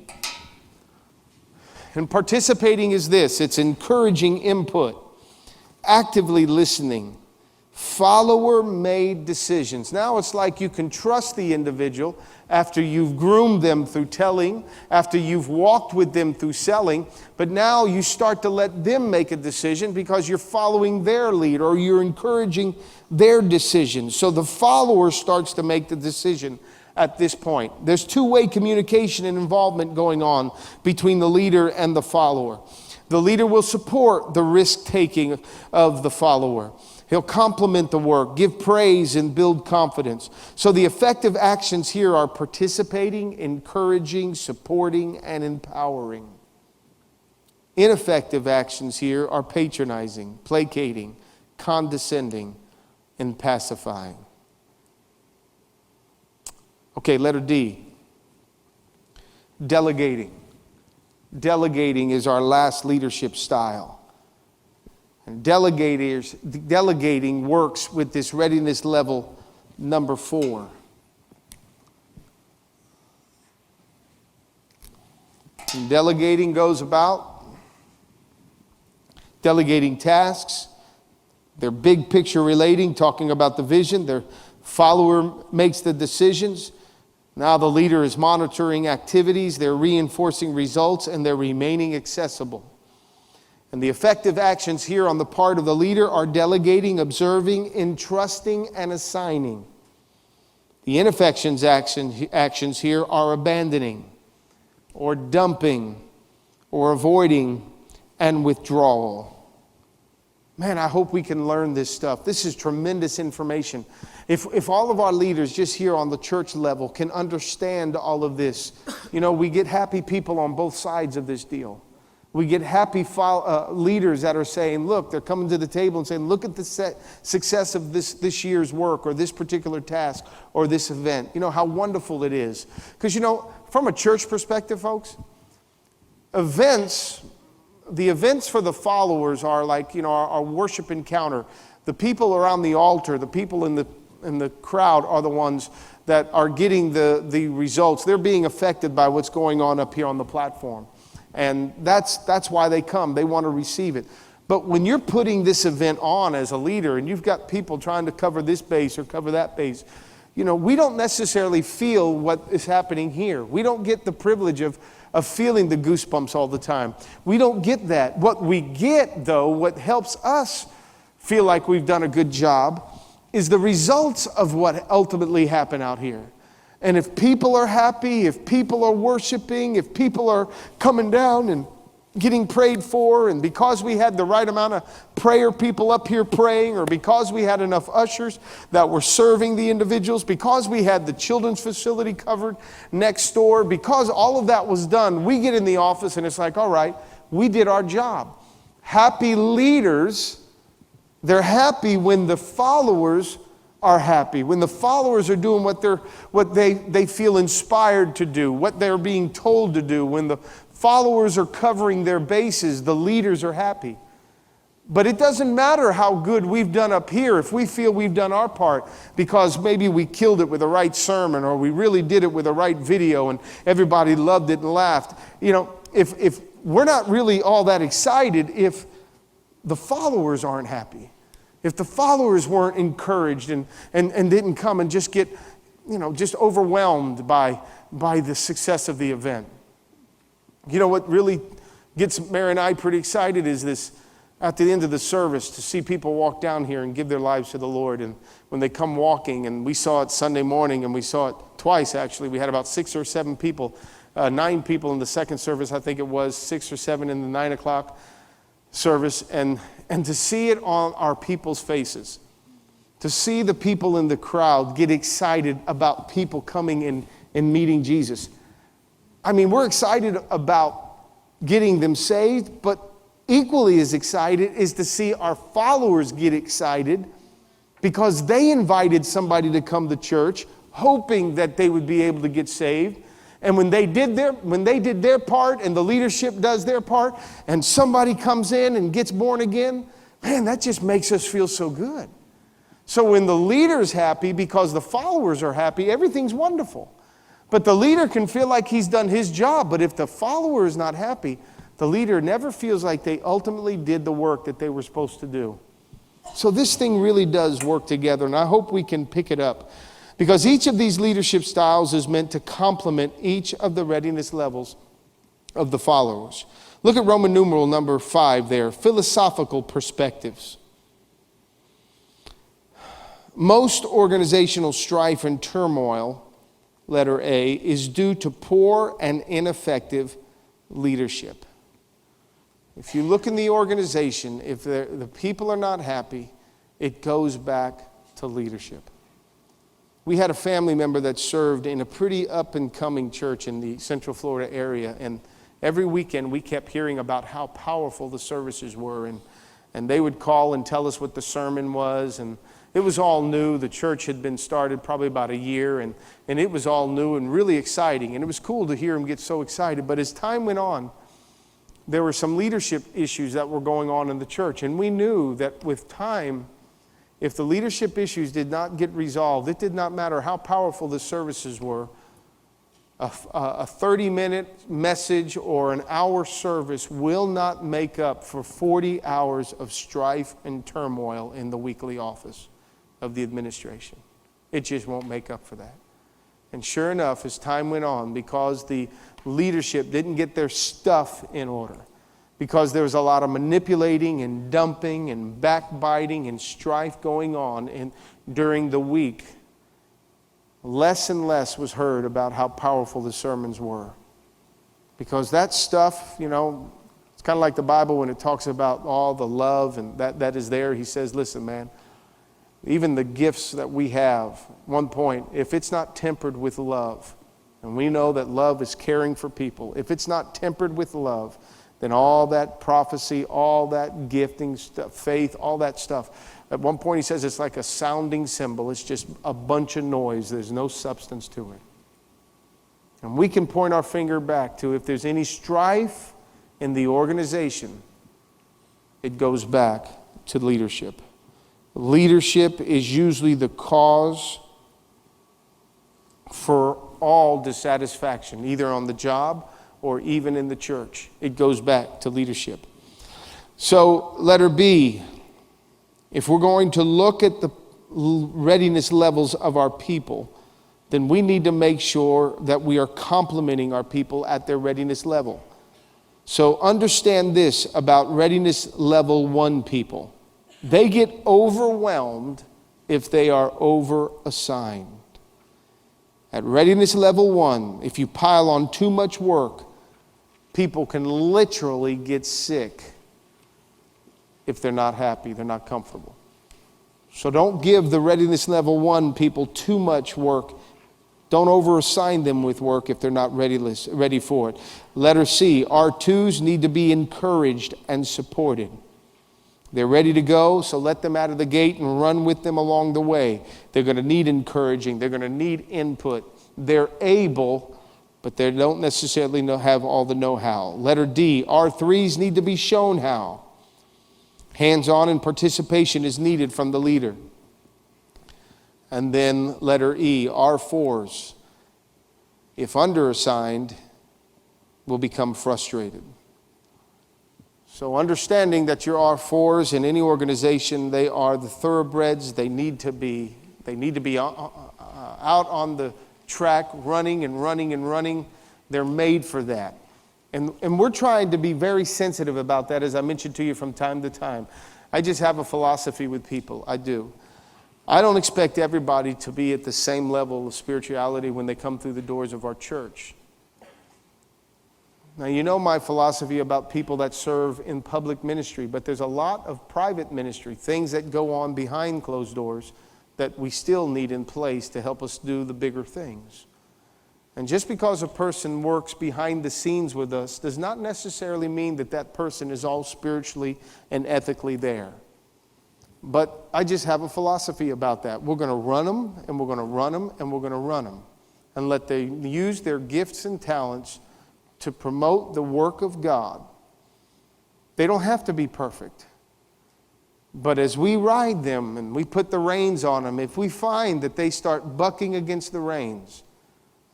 And participating is this: it's encouraging input, actively listening, follower-made decisions. Now it's like you can trust the individual after you've groomed them through telling, after you've walked with them through selling, but now you start to let them make a decision because you're following their lead or you're encouraging their decision. So the follower starts to make the decision at this point. There's two-way communication and involvement going on between the leader and the follower. The leader will support the risk-taking of the follower. He'll compliment the work, give praise, and build confidence. So the effective actions here are participating, encouraging, supporting, and empowering. Ineffective actions here are patronizing, placating, condescending, and pacifying. Okay, letter D. Delegating. Delegating is our last leadership style. And delegating works with this readiness level number 4. And delegating goes about delegating tasks. They're big picture relating, talking about the vision. Their follower makes the decisions. Now the leader is monitoring activities. They're reinforcing results, and they're remaining accessible. And the effective actions here on the part of the leader are delegating, observing, entrusting, and assigning. The ineffective actions here are abandoning, or dumping, or avoiding, and withdrawal. Man, I hope we can learn this stuff. This is tremendous information. If all of our leaders just here on the church level can understand all of this, we get happy people on both sides of this deal. We get happy leaders that are saying, look, they're coming to the table and saying, look at the success of this year's work or this particular task or this event. How wonderful it is. Because, from a church perspective, folks, the events for the followers are like, our worship encounter. The people around the altar, the people in the crowd are the ones that are getting the results. They're being affected by what's going on up here on the platform. And that's why they come. They want to receive it. But when you're putting this event on as a leader and you've got people trying to cover this base or cover that base, we don't necessarily feel what is happening here. We don't get the privilege of feeling the goosebumps all the time. We don't get that. What we get, though, what helps us feel like we've done a good job is the results of what ultimately happened out here. And if people are happy, if people are worshiping, if people are coming down and getting prayed for, and because we had the right amount of prayer people up here praying, or because we had enough ushers that were serving the individuals, because we had the children's facility covered next door, because all of that was done, we get in the office and it's like, all right, we did our job. Happy leaders, they're happy when the followers are happy, when the followers are doing what they feel inspired to do, what they're being told to do. When the followers are covering their bases, the leaders are happy. But it doesn't matter how good we've done up here if we feel we've done our part because maybe we killed it with the right sermon, or we really did it with the right video and everybody loved it and laughed. If we're not really all that excited if the followers aren't happy. If the followers weren't encouraged and didn't come and just get, just overwhelmed by the success of the event. What really gets Mary and I pretty excited is this, at the end of the service, to see people walk down here and give their lives to the Lord. And when they come walking, and we saw it Sunday morning, and we saw it twice actually. We had about 6 or 7 people, 9 people in the second service, I think it was, 6 or 7 in the 9 o'clock service, and to see it on our people's faces, to see the people in the crowd get excited about people coming and meeting Jesus. I mean, we're excited about getting them saved, but equally as excited is to see our followers get excited because they invited somebody to come to church, hoping that they would be able to get saved. And when they did their part and the leadership does their part and somebody comes in and gets born again, man, that just makes us feel so good. So when the leader's happy because the followers are happy, everything's wonderful. But the leader can feel like he's done his job. But if the follower is not happy, the leader never feels like they ultimately did the work that they were supposed to do. So this thing really does work together, and I hope we can pick it up. Because each of these leadership styles is meant to complement each of the readiness levels of the followers. Look at Roman numeral number 5 there, philosophical perspectives. Most organizational strife and turmoil, letter A, is due to poor and ineffective leadership. If you look in the organization, if the people are not happy, it goes back to leadership. We had a family member that served in a pretty up-and-coming church in the Central Florida area, and every weekend we kept hearing about how powerful the services were, and they would call and tell us what the sermon was, and it was all new. The church had been started probably about a year, and it was all new and really exciting, and it was cool to hear them get so excited. But as time went on, there were some leadership issues that were going on in the church, and we knew that with time, if the leadership issues did not get resolved, it did not matter how powerful the services were. A 30-minute message or an hour service will not make up for 40 hours of strife and turmoil in the weekly office of the administration. It just won't make up for that. And sure enough, as time went on, because the leadership didn't get their stuff in order, because there was a lot of manipulating and dumping and backbiting and strife going on during the week, less and less was heard about how powerful the sermons were. Because that stuff, it's kind of like the Bible when it talks about all the love and that is there. He says, listen, man, even the gifts that we have, one point, if it's not tempered with love, and we know that love is caring for people, if it's not tempered with love, then all that prophecy, all that gifting stuff, faith, all that stuff. At one point he says it's like a sounding cymbal. It's just a bunch of noise. There's no substance to it. And we can point our finger back to if there's any strife in the organization, it goes back to leadership. Leadership is usually the cause for all dissatisfaction, either on the job or even in the church. It goes back to leadership. So, letter B, if we're going to look at readiness levels of our people, then we need to make sure that we are complimenting our people at their readiness level. So understand this about readiness level 1 people. They get overwhelmed if they are over-assigned. At readiness level 1, if you pile on too much work, people can literally get sick if they're not happy, they're not comfortable. So don't give the readiness level 1 people too much work. Don't over-assign them with work if they're not ready for it. Letter C, R2s need to be encouraged and supported. They're ready to go, so let them out of the gate and run with them along the way. They're going to need encouraging. They're going to need input. They're able, but they don't necessarily have all the know-how. Letter D, R3s need to be shown how. Hands-on and participation is needed from the leader. And then letter E, R4s, if under-assigned, will become frustrated. So understanding that your R4s in any organization, they are the thoroughbreds. They need to be out on the track, running and running and running. They're made for that. And we're trying to be very sensitive about that, as I mentioned to you from time to time. I just have a philosophy with people. I do. I don't expect everybody to be at the same level of spirituality when they come through the doors of our church. Now, you know my philosophy about people that serve in public ministry, but there's a lot of private ministry, things that go on behind closed doors that we still need in place to help us do the bigger things. And just because a person works behind the scenes with us does not necessarily mean that that person is all spiritually and ethically there. But I just have a philosophy about that. We're going to run them, and we're going to run them, and we're going to run them. And let them use their gifts and talents to promote the work of God. They don't have to be perfect. But as we ride them and we put the reins on them, if we find that they start bucking against the reins,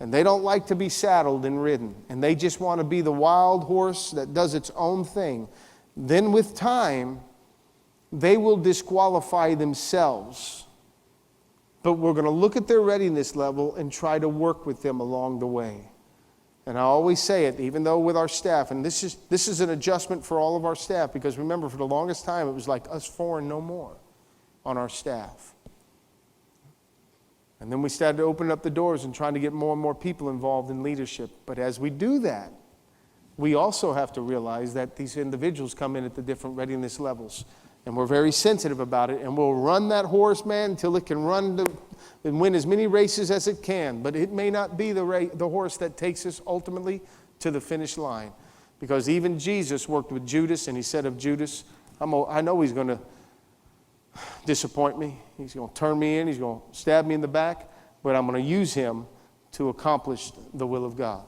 and they don't like to be saddled and ridden, and they just want to be the wild horse that does its own thing, then with time, they will disqualify themselves. But we're going to look at their readiness level and try to work with them along the way. And I always say it, even though with our staff, and this is an adjustment for all of our staff, because remember, for the longest time, it was like us four and no more on our staff. And then we started to open up the doors and trying to get more and more people involved in leadership. But as we do that, we also have to realize that these individuals come in at the different readiness levels. And we're very sensitive about it. And we'll run that horse, man, until it can run and win as many races as it can. But it may not be the horse that takes us ultimately to the finish line. Because even Jesus worked with Judas, and he said of Judas, I know he's going to disappoint me. He's going to turn me in. He's going to stab me in the back. But I'm going to use him to accomplish the will of God.